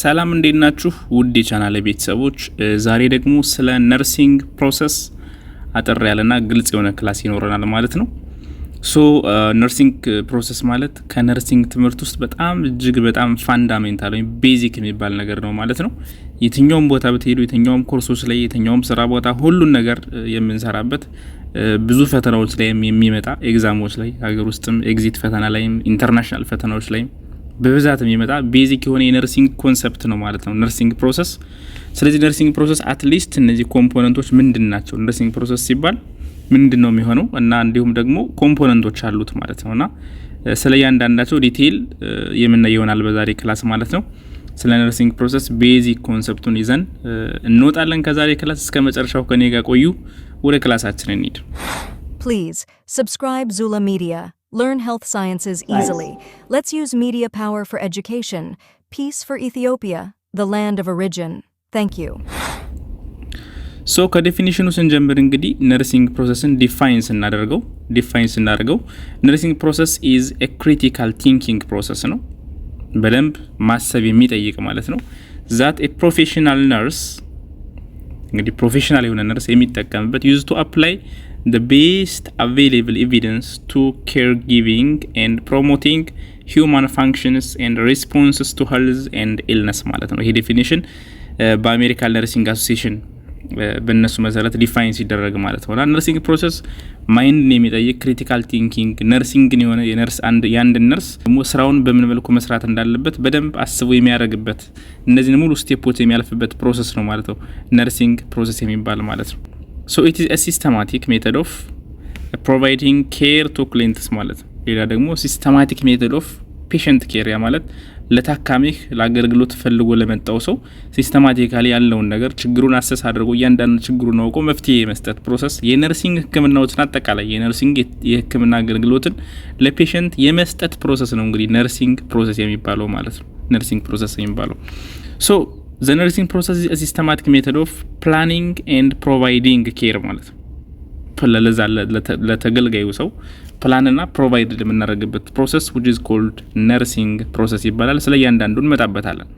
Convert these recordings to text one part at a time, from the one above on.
ሰላም እንዴት ናችሁ ውድ የቻናሌ ቤተሰቦች ዛሬ ደግሞ ስለ ነርሲንግ ፕሮሰስ አጠር ያለና ግልጽ የሆነ ክላስ ይኖረናል ማለት ነው። ነርሲንግ ፕሮሰስ ማለት ከነርሲንግ ትምህርት ውስጥ በጣም እጅግ በጣም ፋንዳሜንታል ወይ ቤዚክ የሚባል ነገር ነው ማለት ነው። የትኛውም ቦታ ብትሄዱ የትኛውም ኮርሶች ላይ የትኛውም ስራ ቦታ ሁሉን ነገር የምንሰራበት ብዙ ፈተናዎች ላይ የሚመጣ ኤግዛሞች ላይ ሀገር ውስጥም ኤግዚት ፈተና ላይ ኢንተርናሽናል ፈተናዎች ላይ በብዛት የሚመጣ ቤዚክ የሆነ የነርሲንግ ኮንሰፕት ነው ማለት ነው ነርሲንግ ፕሮሰስ። ስለዚህ ነርሲንግ ፕሮሰስ አትሊስት እነዚህ ኮምፖነንቶች ምንድናቸው ነርሲንግ ፕሮሰስ ሲባል ምንድነው የሚሆነው እና እንዲሁም ደግሞ ኮምፖነንቶች አሉት ማለት ነውና ስለ ያንዳንዳቸው ዲቴል የምናየው ይሆናል በዛሬ ክላስ ማለት ነው። ስለ ነርሲንግ ፕሮሰስ ቤዚክ ኮንሰፕቱን ይዘን እንወጣለን ከዛሬ ክላስ እስከ መጨረሻው ከኔ ጋር ቆዩ። ወደ ክላሳችን እንሂድ። Please subscribe Zula Media. Learn health sciences easily. Let's use media power for education. Peace for Ethiopia, the land of origin. Thank you. ከዴፊኒሽኑ ስንጀምር እንግዲህ ነርሲንግ ፕሮሰስን ዲፋይን ስናደርገው ነርሲንግ ፕሮሰስ ኢዝ ኤ ክሪቲካል ቲንኪንግ ፕሮሰስ ነው። በደንብ ማሰብ የሚጠይቅ ማለት ነው። ዛት ኤ ፕሮፌሽናል ነርስ እንግዲህ ፕሮፌሽናል የሆነ ነርስ የሚጠቀምበት ዩዝ ቱ አፕላይ the best available evidence to caregiving and promoting human functions and responses to health and illness ማለት ነው። ይሄ ዴፊኒሽን በአሜሪካን ነርሲንግ አሶሲዬሽን በእነሱ መሰረት ዲፋይን ሲደረግ ማለት ነው። ነርሲንግ ፕሮሰስ ማይንድን የሚጠይቅ ክሪቲካል ቲንኪንግ ነርሲንግን የሆነ የአንድ ነርስ ደግሞ ስራውን በምን መልኩ መስራት እንዳለበት በደንብ አስቦ የሚያደርግበት እነዚህን ሙሉ ስቴፖች የሚያልፍበት ፕሮሰስ ነው ማለት ነው ነርሲንግ ፕሮሰስ የሚባል ማለት ነው። So it is a systematic method of providing care to clients ማለት ነው። ሌላ ደግሞ systematic method of patient care ያ ማለት ለታካሚህ ለአገልግሎት ፈልጎ ለመጣው ሰው ሲስተማቲካሊ ያለውን ነገር ችግሩን አሰስ አድርጎ እያንዳንዱ ችግሩን አውቆ መፍትሄ የመስጠት ፕሮሰስ የነርሲንግ ህክምናዎችን አጠቃላይ የነርሲንግ የህክምና አገልግሎትን ለፔሸንት የመስጠት ፕሮሰስ ነው እንግዲህ ነርሲንግ ፕሮሰስ የሚባለው ማለት ነው። ነርሲንግ ፕሮሰስ የሚባለው The nursing process is a systematic method of planning and providing care ማለት ነው። ለተገልጋዩ ሰው ፕላን እና ፕሮቫይድ የምናደርግበት ፕሮሰስ which is called nursing process ይባላል። ስለ እያንዳንዱ እንመጣበታለን።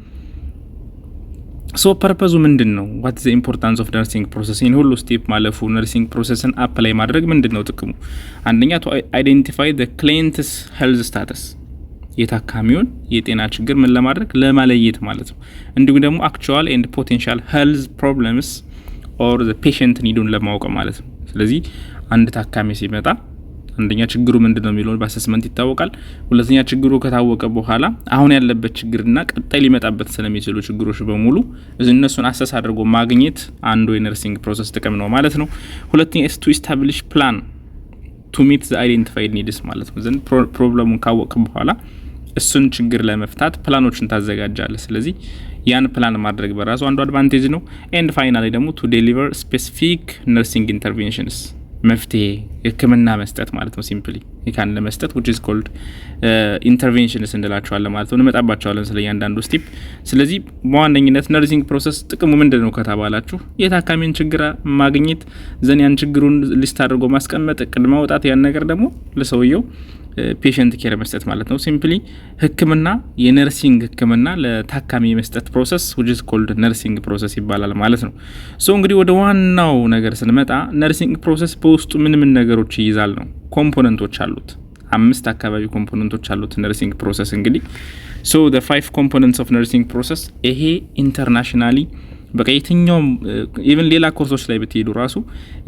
ፐርፐዙ ምንድነው? what is the importance of nursing process? ይሄን ሁሉ ስቴፕ ማለፉ nursing processን አፕላይ ማድረግ ምንድነው ጥቅሙ? አንደኛ to identify the client's health status የታካሚውን የጤና ችግር ምን ለማድረግ ለማለየት ማለት ነው። እንዲሁም ደግሞ actual and potential health problems or the patient needን ለማወቅ ማለት ነው። ስለዚህ አንድ ታካሚ ሲመጣ አንደኛ ችግሩ ምንድነው የሚለው በአሰስመንት ይታወቃል። ሁለተኛ ችግሩ ከታወቀ በኋላ አሁን ያለበት ችግርና ቀጣይ ሊመጣበት ስለሚችሉ ችግሮች በሙሉ እነሱን አሰስ አድርጎ ማግኘት አንዱ የነርሲንግ ፕሮሰስ ጥቅም ነው ማለት ነው። ሁለተኛ is to establish plan to meet the identified needs ማለት ነው። ዘን ፕሮብለሙን ካወቀ በኋላ እሱን ችግር ለመፍታት ፕላኖችን ታዘጋጃለህ። ስለዚህ ያን ፕላን ማድረግ በራሱ አንዱ አድቫንቴጅ ነው። ኤንድ ፋይናሊ ደግሞ to deliver specific nursing interventions መፍትሄ ህክምና መስጠት ማለት ነው። ሲምፕሊ ይካን ለመስጠት which is called interventions እንላቸዋለን ማለት ነው። እንመጣባቸዋለን ስለ እያንዳንዱ ስቴፕ። ስለዚህ በዋነኝነት ነርሲንግ ፕሮሰስ ጥቅሙ ምንድነው ከተባላችሁ የታካሚን ችግር ማግኘት ዘን ያን ችግሩን ሊስት አድርጎ ማስቀመጥ ቅድመ ማውጣት ያን ነገር ደግሞ ለሰውየው ፔሸንት ኬር መስጠት ማለት ነው። ሲምፕሊ ህክምና የነርሲንግ ህክምና ለታካሚ መስጠት ፕሮሰስ which is called nursing process ይባላል ማለት ነው። እንግዲህ ወደ ዋናው ነገር ስንመጣ ነርሲንግ ፕሮሰስ በውስጡ ምን ነገሮች ይይዛል ነው። ኮምፖነንቶች አሉት። 5 አካባቢ ኮምፖነንቶች አሉት ነርሲንግ ፕሮሰስ እንግዲህ the 5 components of nursing process ይሄ ኢንተርናሽናሊ በቀይተኛው ኢቭን ሌላ ኮርሶች ላይ ብትሄዱ ራሱ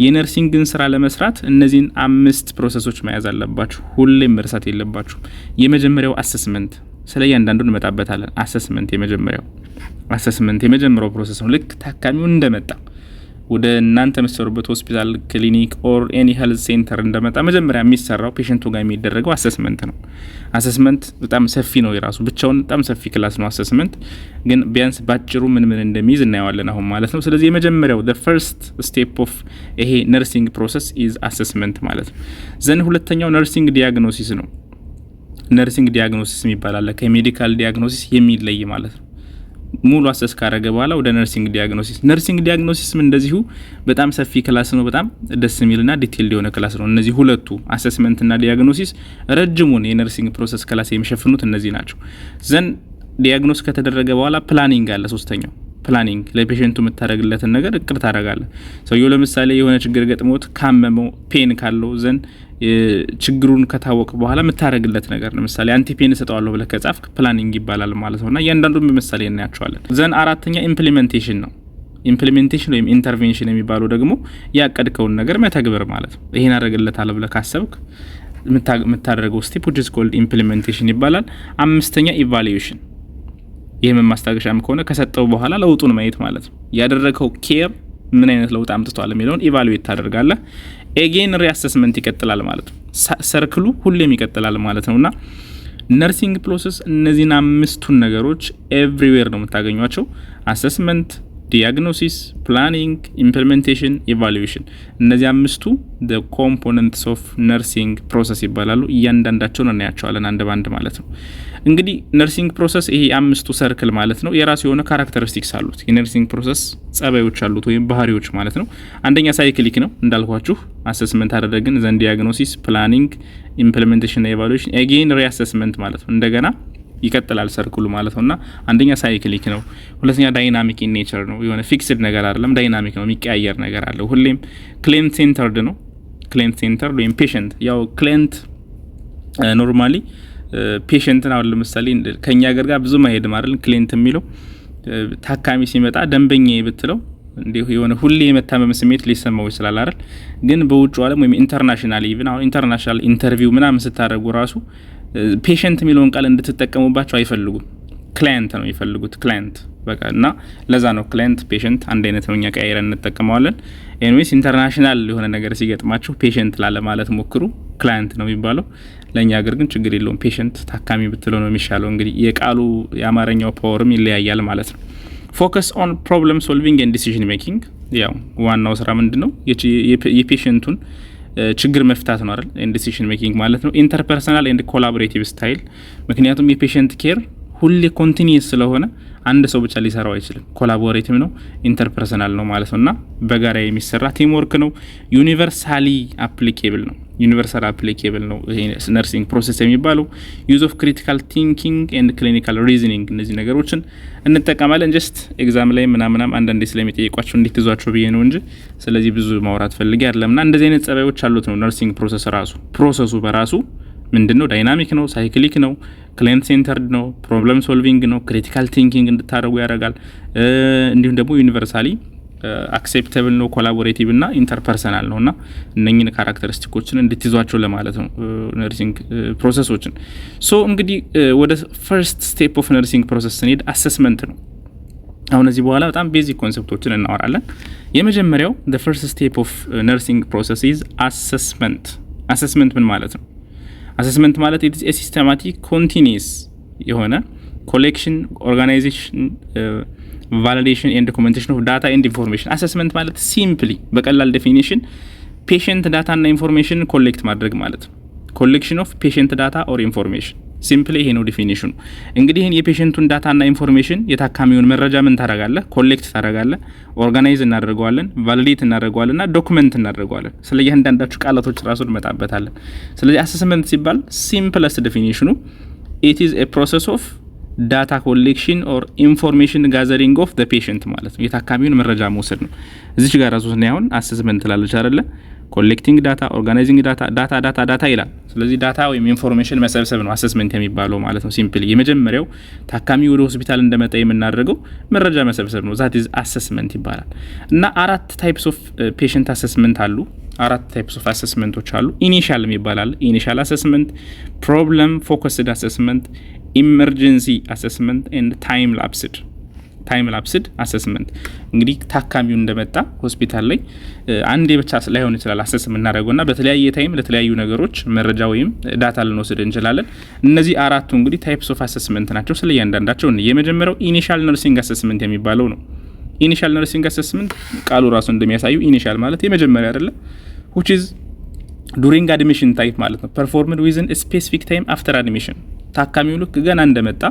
የነርሲንግን ስራ ለመስራት እነዚህን 5 ፕሮሰሶች መያዝ አለባችሁ። ሁሌም መርሳት የለባችሁ። የመጀመሪያው አሰስመንት ስለ እያንዳንዱ እንመጣበታለን። አሰስመንት የመጀመሪያው ፕሮሰስ ነው። ልክ ታካሚው እንደመጣ ወደ እናንተ መስሩበት ሆስፒታል ክሊኒክ ኦር ኤኒ ሄልዝ ሴንተር እንደመጣ መጀመሪያ የሚሰራው ፔሸንቱ ጋር የሚደረገው አሰስመንት ነው። አሰስመንት በጣም ሰፊ ነው የራሱ ብቻውን በጣም ሰፊ ክላስ ነው አሰስመንት። ግን ቢያንስ ባጭሩ ምን እንደሚይዝ እናየዋለን አሁን ማለት ነው። ስለዚህ የመጀመሪያው the first step of ይሄ ነርሲንግ ፕሮሰስ is assessment ማለት ነው። ዘን ሁለተኛው ነርሲንግ ዲያግኖሲስ ነው። ነርሲንግ ዲያግኖሲስ የሚባል ከሜዲካል ዲያግኖሲስ የሚለይ ማለት ነው። ሙሉ አሰስ ካረገ በኋላ ወደ ነርሲንግ ዲያግኖሲስም እንደዚሁ በጣም ሰፊ ክላስ ነው። በጣም ደስ የሚልና ዲቴይልድ የሆነ ክላስ ነው። እነዚህ ሁለቱ አሰስመንት እና ዲያግኖሲስ ረጅሙን የነርሲንግ ፕሮሰስ ክላስ የሚሸፍኑት እነዚህ ናቸው። ዘን ዲያግኖስ ከተደረገ በኋላ ፕላኒንግ አለ። ሶስተኛው ፕላኒንግ ለፔሸንቱ የምታደርግለትን ነገር እቅድ ታደርጋለህ። ሰውየው ለምሳሌ የሆነ ችግር ገጥሞት ካመመው ፔን ካለው ዘን ችግሩን ከታወቀ በኋላ የምታደርግለት ነገር ለምሳሌ አንቲ ፔን ሰጠዋለሁ ብለህ ከጻፍክ ፕላኒንግ ይባላል ማለት ነውና እያንዳንዱን በምሳሌ እናያቸዋለን። ዘን አራተኛ ኢምፕሊሜንቴሽን ነው። ኢምፕሊሜንቴሽን ወይም ኢንተርቬንሽን የሚባለው ደግሞ ያቀድከውን ነገር መተግበር ማለት ነው። ይሄን አደረግለታለሁ ብለህ ካሰብክ የምታደርገው ስቴፕ which is called implementation ይባላል። አምስተኛ ኢቫሉዌሽን፣ ይሄም ማስታገሻም ከሆነ ከሰጠው በኋላ ለውጡን ማየት ማለት ነው። ያደረገው ኬር ምን አይነት ለውጥ አምጥቷል የሚለውን ኢቫሉዌት ታደርጋለህ። ኤጌን ሪአሰስመንት ይቀጥላል ማለት ነው። ሰርክሉ ሁሌም ይቀጥላል ማለት ነውና ነርሲንግ ፕሮሰስ እነዚህን አምስቱን ነገሮች ኤቭሪዌር ነው የምታገኟቸው። አሰስመንት፣ ዲያግኖሲስ፣ ፕላኒንግ፣ ኢምፕሊሜንቴሽን፣ ኢቫሉዌሽን እነዚህ አምስቱ the components of nursing process ይባላሉ። እያንዳንዳቸውን እናያቸዋለን አንድ ባንድ ማለት ነው። እንግዲህ ነርሲንግ ፕሮሰስ ይሄ አምስቱ ሰርክል ማለት ነው የራሱ የሆነ ካራክተሪስቲክስ አሉት። የነርሲንግ ፕሮሰስ ጸባዮች አሉት ወይም ባህሪዎች ማለት ነው። አንደኛ ሳይክሊክ ነው እንዳልኳችሁ፣ አሰስመንት አደረግን፣ ዘን ዲያግኖሲስ፣ ፕላኒንግ፣ ኢምፕሊሜንቴሽን እና ኢቫሉዌሽን ኤጌን ሪአሰስመንት ማለት ነው። እንደገና ይቀጥላል ሰርክሉ ማለት ነውና አንደኛ ሳይክሊክ ነው። ሁለተኛ ዳይናሚክ ኢን ኔቸር ነው። የሆነ ፊክስድ ነገር አይደለም፣ ዳይናሚክ ነው፣ የሚቀያየር ነገር አለው። ሁሌም ክሊየንት ሴንተርድ ነው። ክሊየንት ሴንተርድ ወይም ፔሸንት ያው ክሊየንት ኖርማሊ ፔሸንትን አሁን ለምሳሌ ከኛ ሀገር ጋር ብዙ ማይሄድ ማለት ክሊየንት የሚለው ታካሚ ሲመጣ ደንበኛ ብትለው እንዲሁ የሆነ ሁሌ የመታመም ስሜት ሊሰማው ይችላል አይደል? ግን በውጭ ዓለም ወይም ኢንተርናሽናል ኢቭን አሁን ኢንተርናሽናል ኢንተርቪው ምናምን ስታደርጉ ራሱ ፔሸንት የሚለውን ቃል እንድትጠቀሙባቸው አይፈልጉም። ክላይንት ነው የሚፈልጉት፣ ክላይንት በቃ። እና ለዛ ነው ክላይንት ፔሸንት አንድ አይነት ነው፣ እኛ ቀያይረን እንጠቀመዋለን። ኤኒዌይስ ኢንተርናሽናል የሆነ ነገር ሲገጥማችሁ ፔሸንት ላለ ማለት ሞክሩ፣ ክላይንት ነው የሚባለው። ለኛ ሀገር ግን ችግር የለውም፣ ፔሸንት ታካሚ ብትለው ነው የሚሻለው። እንግዲህ የቃሉ የአማርኛው ፓወርም ይለያያል ማለት ነው። ፎከስ ኦን ፕሮብለም ሶልቪንግ ኤንድ ዲሲዥን ሜኪንግ። ያው ዋናው ስራ ምንድነው? የፔሸንቱን ችግር መፍታት ነው አይደል? ኤንድ ዲሲዥን ሜኪንግ ማለት ነው። ኢንተርፐርሰናል ኤንድ ኮላቦሬቲቭ ስታይል። ምክንያቱም የፔሸንት ኬር ሁሌ ኮንቲኒየስ ስለሆነ አንድ ሰው ብቻ ሊሰራው አይችልም። ኮላቦሬቲቭ ነው፣ ኢንተርፐርሰናል ነው ማለት ነውና በጋራ የሚሰራ ቲም ወርክ ነው። ዩኒቨርሳሊ አፕሊኬብል ነው። ዩኒቨርሳል አፕሊኬብል ነው ይሄ ነርሲንግ ፕሮሰስ የሚባለው። ዩዝ ኦፍ ክሪቲካል ቲንኪንግ ኤንድ ክሊኒካል ሪዝኒንግ እነዚህ ነገሮችን እንጠቀማለን። ጀስት ኤግዛም ላይ ምናምናም አንዳንዴ ስለሚጠይቋቸው እንዴት ይዟቸው ብዬ ነው እንጂ ስለዚህ ብዙ ማውራት ፈልጌ አይደለምና እንደዚህ አይነት ጸባዮች አሉት ነው ነርሲንግ ፕሮሰስ ራሱ። ፕሮሰሱ በራሱ ምንድነው? ዳይናሚክ ነው፣ ሳይክሊክ ነው፣ ክላይንት ሴንተርድ ነው፣ ፕሮብለም ሶልቪንግ ነው፣ ክሪቲካል ቲንኪንግ እንድታደርጉ ያደርጋል። እንዲሁም ደግሞ ዩኒቨርሳሊ አክሴፕተብል ነው፣ ኮላቦሬቲቭ እና ኢንተርፐርሰናል ነውና እነኚህን ካራክተሪስቲኮችን እንድትይዟቸው ለማለት ነው ነርሲንግ ፕሮሰሶችን። ሶ እንግዲህ ወደ ፈርስት ስቴፕ ኦፍ ነርሲንግ ፕሮሰስ ስንሄድ አሰስመንት ነው። አሁን እዚህ በኋላ በጣም ቤዚክ ኮንሰፕቶችን እናወራለን። የመጀመሪያው the first step of nursing process is assessment። አሰስመንት ምን ማለት ነው? አሰስመንት ማለት it is a systematic continuous የሆነ ኮሌክሽን፣ ኦርጋናይዜሽን፣ ቫሊዴሽን ኤንድ ዶኩሜንቴሽን ኦፍ ዳታ ኤንድ ኢንፎርሜሽን። አሰስመንት ማለት ሲምፕሊ በቀላል ዴፊኒሽን ፔሸንት ዳታ እና ኢንፎርሜሽን ኮሌክት ማድረግ ማለት ነው። ኮሌክሽን ኦፍ ፔሸንት ዳታ ኦር ኢንፎርሜሽን ሲምፕሊ ይሄ ነው ዲፊኒሽኑ። እንግዲህ ይሄን የፔሸንቱን ዳታ እና ኢንፎርሜሽን የታካሚውን መረጃ ምን ታረጋለህ? ኮሌክት ታረጋለህ፣ ኦርጋናይዝ እናደርገዋለን፣ ቫሊዴት እናደርገዋለን እና ዶክመንት እናደርገዋለን። ስለዚህ እያንዳንዳችሁ ቃላቶች ራሱ እንመጣበታለን። ስለዚህ አሰስመንት ሲባል ሲምፕለስ ዲፊኒሽኑ it is a process of data collection or information gathering of the patient ማለት ነው። የታካሚውን መረጃ መውሰድ ነው። እዚች ጋር ራሱ ነው አሁን አሰስመንት ላለች አይደለ? ኮሌክቲንግ ዳታ፣ ኦርጋናይዚንግ ዳታ ይላል። ስለዚህ ዳታ ወይም ኢንፎርሜሽን መሰብሰብ ነው አሰስመንት የሚባለው ማለት ነው። ሲምፕሊ የመጀመሪያው ታካሚ ወደ ሆስፒታል እንደመጣ የምናደርገው መረጃ መሰብሰብ ነው። that is assessment ይባላል። እና አራት ታይፕስ ኦፍ ፔሸንት አሰስመንት አሉ። አራት ታይፕስ ኦፍ አሰስመንቶች አሉ። ኢኒሻል የሚባላል ኢኒሻል አሰስመንት፣ ፕሮብለም ፎከስድ አሰስመንት፣ ኢመርጀንሲ አሰስመንት ኤንድ ታይም ላፕስድ አሰስመንት። እንግዲህ ታካሚው እንደመጣ ሆስፒታል ላይ አንዴ ብቻ ላይሆን ይችላል አሰስ የምናደርገውና በተለያየ ታይም ለተለያዩ ነገሮች መረጃ ወይም ዳታ ልንወስድ እንችላለን። እነዚህ አራቱ እንግዲህ ታይፕስ ኦፍ አሰስመንት ናቸው። ስለ እያንዳንዳቸው የመጀመሪያው ኢኒሻል ነርሲንግ አሰስመንት የሚባለው ነው። ኢኒሻል ነርሲንግ አሰስመንት ቃሉ ራሱ እንደሚያሳዩ ኢኒሻል ማለት የመጀመሪያ አይደለ? which is during admission type ማለት ነው። performed within a specific time after admission። ታካሚው ልክ ገና እንደመጣ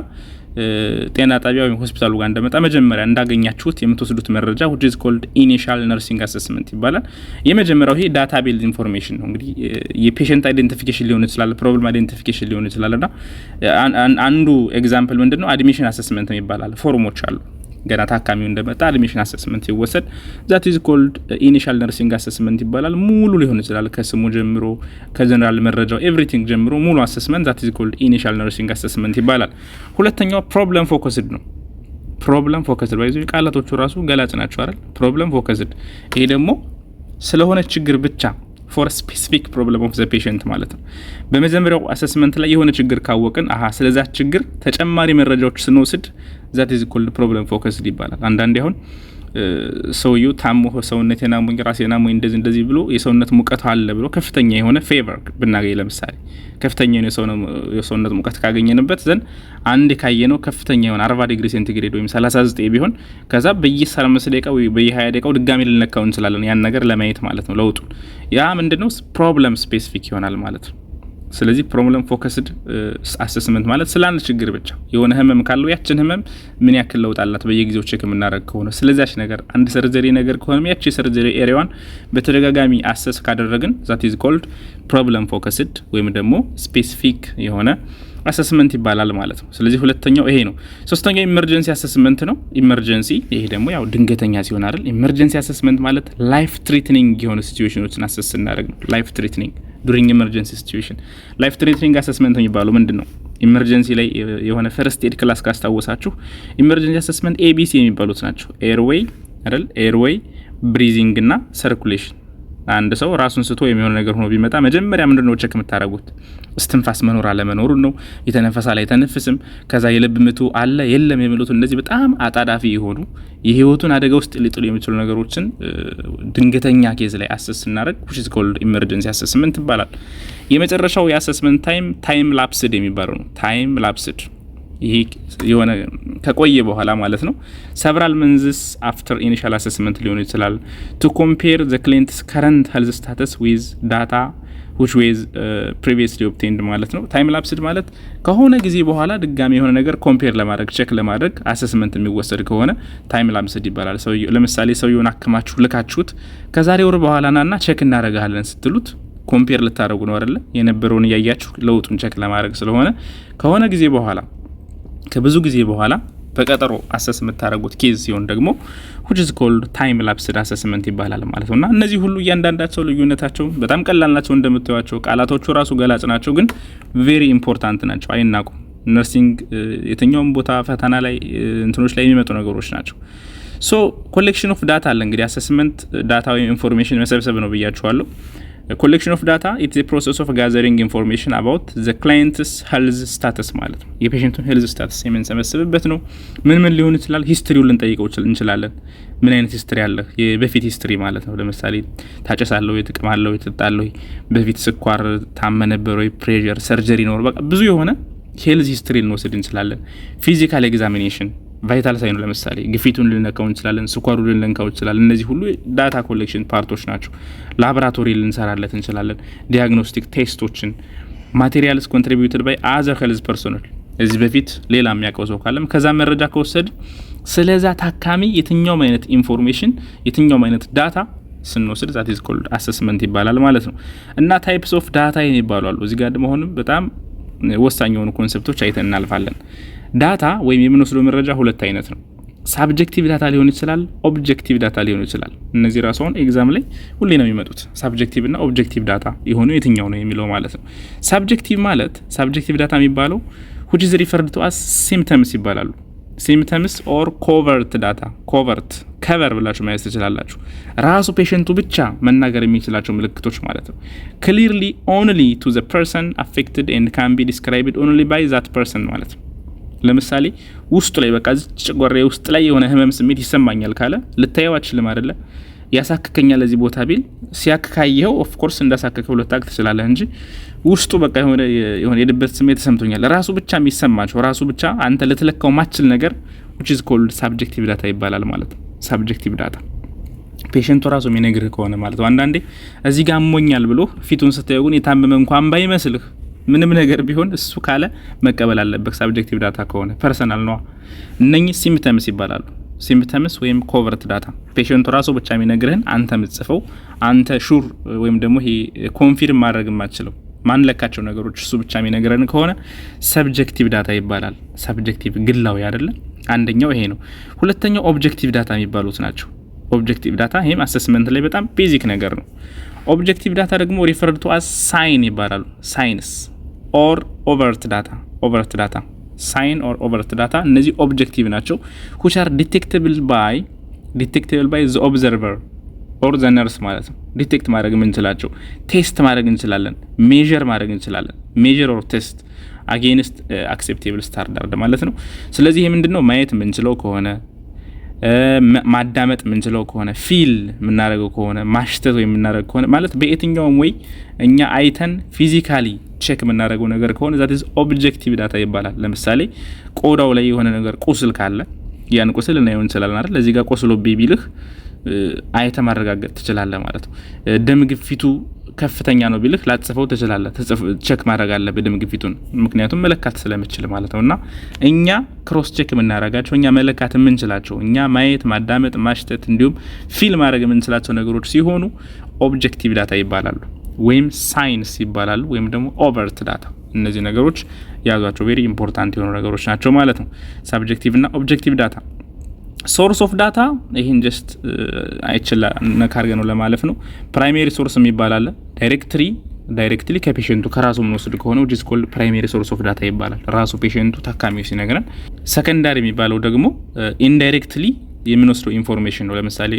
ጤና ጣቢያ ወይም ሆስፒታሉ ጋር እንደመጣ መጀመሪያ እንዳገኛችሁት የምትወስዱት መረጃ which is called initial nursing assessment ይባላል። የመጀመሪያው ይሄ ዳታ ቤዝ ኢንፎርሜሽን ነው። እንግዲህ የፔሸንት አይዴንቲፊኬሽን ሊሆን ይችላል፣ ፕሮብለም አይዴንቲፊኬሽን ሊሆን ይችላልና አንዱ ኤግዛምፕል ምንድነው አድሚሽን አሰስመንት ይባላል። ፎርሞች አሉ ገና ታካሚው እንደመጣ አድሚሽን አሰስመንት ይወሰድ that is called initial nursing assessment ይባላል። ሙሉ ሊሆን ይችላል ከስሙ ጀምሮ ከጀነራል መረጃው ኤቭሪቲንግ ጀምሮ ሙሉ አሰስመንት that is called initial nursing assessment ይባላል። ሁለተኛው ፕሮብለም ፎከስድ ነው። ፕሮብለም ፎከስድ ባይዙ ቃላቶቹ ራሱ ገላጭ ናቸው አይደል? ፕሮብለም ፎከስድ ይሄ ደግሞ ስለሆነ ችግር ብቻ for a specific problem of the patient ማለት ነው። በመጀመሪያው አሰስመንት ላይ የሆነ ችግር ካወቅን ስለዛ ችግር ተጨማሪ መረጃዎች ስንወስድ that is called problem focused ይባላል። አንዳንዴ አሁን ሰውየው ታሞ ሰውነቴን አሞኝ ራሴን አሞኝ እንደዚህ ብሎ የሰውነት ሙቀት አለ ብሎ ከፍተኛ የሆነ ፌቨር ብናገኝ ለምሳሌ ከፍተኛ የሰውነት ሙቀት ካገኘንበት ዘን አንድ ካየነው ከፍተኛ የሆነ 40 ዲግሪ ሴንቲግሬድ ወይም 39 ቢሆን ከዛ በየ15 ደቂቃ ወይ በየ20 ደቂቃው ድጋሚ ልንነካው እንችላለን ያን ነገር ለማየት ማለት ነው። ለውጡ ያ ምንድነው ፕሮብለም ስፔሲፊክ ይሆናል ማለት ነው። ስለዚህ ፕሮብለም ፎከስድ አሰስመንት ማለት ስላንድ ችግር ብቻ የሆነ ህመም ካለው ያችን ህመም ምን ያክል ለውጥ አላት በየጊዜው ቼክ የምናደርግ ከሆነ ስለዛች ነገር አንድ ሰርጀሪ ነገር ከሆነ ያቺ ሰርጀሪ ኤሪያዋን በተደጋጋሚ አሰስ ካደረግን that is called problem focused ወይም ደግሞ ስፔሲፊክ የሆነ አሰስመንት ይባላል ማለት ነው። ስለዚህ ሁለተኛው ይሄ ነው። ሶስተኛው ኢመርጀንሲ አሰስመንት ነው። ኢመርጀንሲ ይሄ ደግሞ ያው ድንገተኛ ሲሆን አይደል? ኢመርጀንሲ አሰስመንት ማለት ላይፍ ትሪትኒንግ የሆነ ሲቹዌሽኖችን አሰስ እናደርግ ነው። ላይፍ ትሪትኒንግ during emergency situation ላይፍ ትሪትኒንግ አሰስመንት የሚባለው ምንድነው? ኢመርጀንሲ ላይ የሆነ ፈርስት ኤድ ክላስ ካስታወሳችሁ ኢመርጀንሲ አሰስመንት ኤቢሲ የሚባሉት ናቸው። ኤርዌይ አይደል? ኤርዌይ፣ ብሪዚንግ እና ሰርኩሌሽን። አንድ ሰው ራሱን ስቶ የሚሆነ ነገር ሆኖ ቢመጣ መጀመሪያ ምንድነው ቼክ የምታደርጉት? እስትንፋስ መኖር አለ መኖሩን ነው። የተነፈሳለ አይተነፍስም፣ ከዛ የልብ ምቱ አለ የለም የሚሉት እነዚህ በጣም አጣዳፊ የሆኑ የህይወቱን አደጋ ውስጥ ሊጥሉ የሚችሉ ነገሮችን ድንገተኛ ኬዝ ላይ አሰስ እናደርግ which is called emergency assessment ይባላል። የመጨረሻው የአሰስመንት ታይም ላፕስድ የሚባለው ነው። ታይም ላፕስድ ይሄ የሆነ ከቆየ በኋላ ማለት ነው። several months after initial assessment ሊሆን ይችላል to compare the client's current health status with data which was previously obtained ማለት ነው። ታይም ላፕስድ ማለት ከሆነ ጊዜ በኋላ ድጋሚ የሆነ ነገር ኮምፔር ለማድረግ ቼክ ለማድረግ አሰስመንት የሚወሰድ ከሆነ ታይም ላፕስድ ይባላል። ለምሳሌ ሰውየውን አክማችሁ ልካችሁት ከዛሬ ወር በኋላ ናና ቼክ እናደርጋለን ስትሉት ኮምፔር ልታደርጉ ነው አይደል? የነበረውን ያያችሁ ለውጡን ቼክ ለማድረግ ስለሆነ ከሆነ ጊዜ በኋላ ከብዙ ጊዜ በኋላ በቀጠሮ አሰስ የምታደርጉት ኬዝ ሲሆን ደግሞ which is called time lapsed assessment ይባላል ማለት ነውና እነዚህ ሁሉ እያንዳንዳቸው ልዩነታቸው በጣም ቀላል ናቸው እንደምታዩቸው ቃላቶቹ ራሱ ገላጭ ናቸው ግን very important ናቸው አይናቁም። ነርሲንግ የትኛውም ቦታ ፈተና ላይ እንትኖች ላይ የሚመጡ ነገሮች ናቸው። so collection of data አለ እንግዲህ assessment data ወይ ኢንፎርሜሽን መሰብሰብ ነው ብያችኋለሁ። collection of data it's a process of gathering information about the client's health status ማለት ነው። የፔሸንቱን health status የምንሰበስብበት ነው። ምን ሊሆን ይችላል? ሂስትሪውን ልንጠይቀው እንችላለን። ምን አይነት ሂስትሪ አለ? የበፊት ሂስትሪ ማለት ነው። ለምሳሌ ታጨሳለሁ፣ ይጥቅማለሁ፣ ይጥጣለሁ፣ በፊት ስኳር ታመነበረ ወይ ፕሬሸር ሰርጀሪ ነው በቃ ብዙ የሆነ ሄልዝ ሂስትሪ ልንወስድ እንችላለን። ፊዚካል ኤግዛሚኔሽን ቫይታል ሳይኑ ለምሳሌ ግፊቱን ልንነካው እንችላለን፣ ስኳሩን ልንነካው እንችላለን። እነዚህ ሁሉ ዳታ ኮሌክሽን ፓርቶች ናቸው። ላቦራቶሪ ልንሰራለት እንችላለን። ዲያግኖስቲክ ቴስቶችን ማቴሪያልስ ኮንትሪቢዩትድ ባይ አዘር ሄልዝ ፐርሶናል እዚህ በፊት ሌላ የሚያውቀው ሰው ካለም ከዛ መረጃ ከወሰድ ስለዛ ታካሚ የትኛው አይነት ኢንፎርሜሽን የትኛው አይነት ዳታ ስንወስድ that is called assessment ይባላል ማለት ነው። እና ታይፕስ ኦፍ ዳታ የሚባሉ አሉ። እዚህ ጋር ደግሞ አሁንም በጣም ወሳኝ የሆኑ ኮንሰፕቶች አይተን እናልፋለን። ዳታ ወይም የምንወስደው መረጃ ሁለት አይነት ነው። ሳብጀክቲቭ ዳታ ሊሆን ይችላል፣ ኦብጀክቲቭ ዳታ ሊሆን ይችላል። እነዚህ ራስዎን ኤግዛም ላይ ሁሌ ነው የሚመጡት። ሳብጀክቲቭ እና ኦብጀክቲቭ ዳታ የሆኑ የትኛው ነው የሚለው ማለት ነው። ሳብጀክቲቭ ማለት ሳብጀክቲቭ ዳታ የሚባለው which is referred to as symptoms ይባላሉ። symptoms or covert data covert cover ብላችሁ ማየት ትችላላችሁ። ራሱ ፔሸንቱ ብቻ መናገር የሚችላቸው ምልክቶች ማለት ነው። clearly only to the person affected and can be described only by that person ማለት ነው። ለምሳሌ ውስጡ ላይ በቃ ጭጓሬ ውስጥ ላይ የሆነ ህመም ስሜት ይሰማኛል ካለ ልታየው አችልም አይደለ? ያሳክከኛል ለዚህ ቦታ ቢል ሲያክካየው ኦፍ ኮርስ እንዳሳከከው ልታክ ትችላለህ እንጂ ውስጡ በቃ የሆነ የድበት ስሜት ተሰምቶኛል ራሱ ብቻ የሚሰማቸው ራሱ ብቻ አንተ ልትለካው ማችል ነገር which is called subjective data ይባላል ማለት ነው። subjective data ፔሸንቱ ራሱ የሚነግርህ ከሆነ ማለት ነው። አንዳንዴ እዚህ ጋር አሞኛል ብሎ ፊቱን ስታየው ግን የታመመ እንኳን ባይመስልህ ምንም ነገር ቢሆን እሱ ካለ መቀበል አለበት ሰብጀክቲቭ ዳታ ከሆነ ፐርሰናል ነው እነኚህ ሲምፕተምስ ይባላሉ ሲምፕተምስ ወይም ኮቨርት ዳታ ፔሸንቱ ራሱ ብቻ የሚነግርህን አንተ ምጽፈው አንተ ሹር ወይም ደግሞ ይሄ ኮንፊርም ማድረግ የማትችለው ማን ለካቸው ነገሮች እሱ ብቻ የሚነግረን ከሆነ ሰብጀክቲቭ ዳታ ይባላል ሰብጀክቲቭ ግላዊ አይደለ አንደኛው ይሄ ነው ሁለተኛው ኦብጀክቲቭ ዳታ የሚባሉት ናቸው ኦብጀክቲቭ ዳታ ይሄም አሰስመንት ላይ በጣም ቤዚክ ነገር ነው ኦብጀክቲቭ ዳታ ደግሞ ሪፈርድ ቱ አስ ሳይን ይባላሉ ሳይንስ ኦር ኦቨርት ዳታ ሳይን ኦር ኦቨርት ዳታ እነዚህ ኦብጀክቲቭ ናቸው which are detectable by the observer or the nurse ማለት ነው ዲቴክት ማድረግ እንችላቸው ቴስት ማድረግ እንችላለን ሜዠር ማድረግ እንችላለን ሜዠር ኦር ቴስት against acceptable standard ማለት ነው ስለዚህ ይሄ ምንድነው ማየት የምንችለው ከሆነ ማዳመጥ የምንችለው ከሆነ ፊል የምናደርገው ከሆነ ማሽተት ወይ የምናደርገው ከሆነ ማለት በየትኛውም ወይ እኛ አይተን ፊዚካሊ ቼክ የምናደርገው ነገር ከሆነ that is objective data ይባላል ለምሳሌ ቆዳው ላይ የሆነ ነገር ቁስል ካለ ያን ቁስል እናየው እንችላለን አይደል ለዚህ ጋር ቆስሎ ቢቢልህ አይተ ማረጋገጥ ትችላለህ ማለት ነው ደም ግፊቱ ከፍተኛ ነው ቢልህ ላጽፈው ትችላለህ ቼክ ማድረግ አለበት ደም ግፊቱን ምክንያቱም መለካት ስለምችል ማለት ነውና እኛ ክሮስ ቼክ የምናረጋቸው እኛ መለካት የምንችላቸው እኛ ማየት ማዳመጥ ማሽተት እንዲሁም ፊል ማድረግ የምንችላቸው ነገሮች ሲሆኑ ኦብጀክቲቭ ዳታ ይባላሉ ወይም ሳይንስ ይባላሉ ወይም ደግሞ ኦቨርት ዳታ እነዚህ ነገሮች ያዟቸው ቬሪ ኢምፖርታንት የሆኑ ነገሮች ናቸው ማለት ነው ሰብጀክቲቭ እና ኦብጀክቲቭ ዳታ ሶርስ ኦፍ ዳታ ይሄን ጀስት አይችላ ነካርገ ነው ለማለፍ ነው ፕራይመሪ ሶርስ የሚባል ዳይሬክትሊ ከፔሸንቱ ከራሱ ምንወስድ ከሆነ which is called primary source of data ይባላል ራሱ ፔሸንቱ ታካሚው ሲነግረን ሰከንዳሪ የሚባለው ደግሞ ኢንዳይሬክትሊ የምንወስደው ኢንፎርሜሽን ነው ለምሳሌ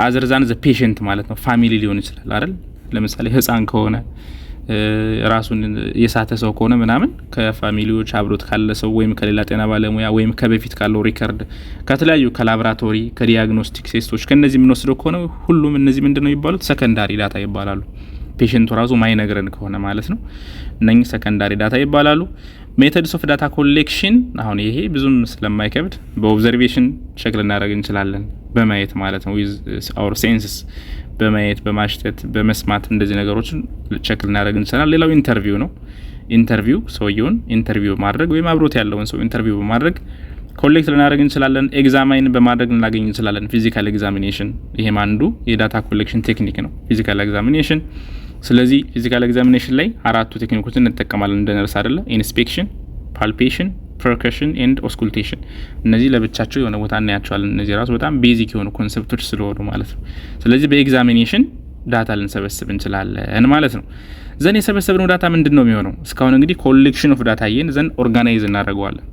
other than the patient ማለት ነው ፋሚሊ ሊሆን ይችላል አይደል ለምሳሌ ህፃን ከሆነ ራሱን የሳተ ሰው ከሆነ ምናምን ከፋሚሊዎች አብሮት ካለ ሰው ወይም ከሌላ ጤና ባለሙያ ወይም ከበፊት ካለው ሪከርድ ከተለያዩ ከላቦራቶሪ ከዲያግኖስቲክ ቴስቶች ከነዚህ የምንወስደው ከሆነ ሁሉም እነዚህ ምንድነው ይባሉት ሰከንዳሪ ዳታ ይባላሉ ፔሸንቱ ራሱ ማይነግረን ከሆነ ማለት ነው እነኚህ ሰከንዳሪ ዳታ ይባላሉ ሜተድስ ኦፍ ዳታ ኮሌክሽን አሁን ይሄ ብዙም ስለማይከብድ በኦብዘርቬሽን ቼክ ልናደርግ እንችላለን በማየት ማለት ነው with our senses በማየት በማሽተት በመስማት እንደዚህ ነገሮችን ቼክ ልናደርግ እንችላለን ሌላው ኢንተርቪው ነው ኢንተርቪው ሰውየውን ኢንተርቪው ማድረግ ወይም አብሮት ያለውን ሰው ኢንተርቪው በማድረግ ኮሌክት ልናደርግ እንችላለን ኤግዛማይን በማድረግ ልናገኝ እንችላለን ፊዚካል ኤግዛሚኔሽን ይሄም አንዱ የዳታ ኮሌክሽን ቴክኒክ ነው ፊዚካል ኤግዛሚኔሽን ስለዚህ ፊዚካል ኤግዛሚኔሽን ላይ አራቱ ቴክኒኮችን እንጠቀማለን እንደነርስ አይደለ ኢንስፔክሽን ፓልፔሽን ፐርከሽን ኤንድ ኦስኩልቴሽን እነዚህ ለብቻቸው የሆነ ቦታ እናያቸዋለን እነዚህ ራሱ በጣም ቤዚክ የሆኑ ኮንሰፕቶች ስለሆኑ ማለት ነው ስለዚህ በኤግዛሚኔሽን ዳታ ልንሰበስብ እንችላለን ማለት ነው ዘን የሰበሰብነው ዳታ ምንድነው የሚሆነው እስካሁን እንግዲህ ኮሌክሽን ኦፍ ዳታ ይሄን ዘን ኦርጋናይዝ እናደርገዋለን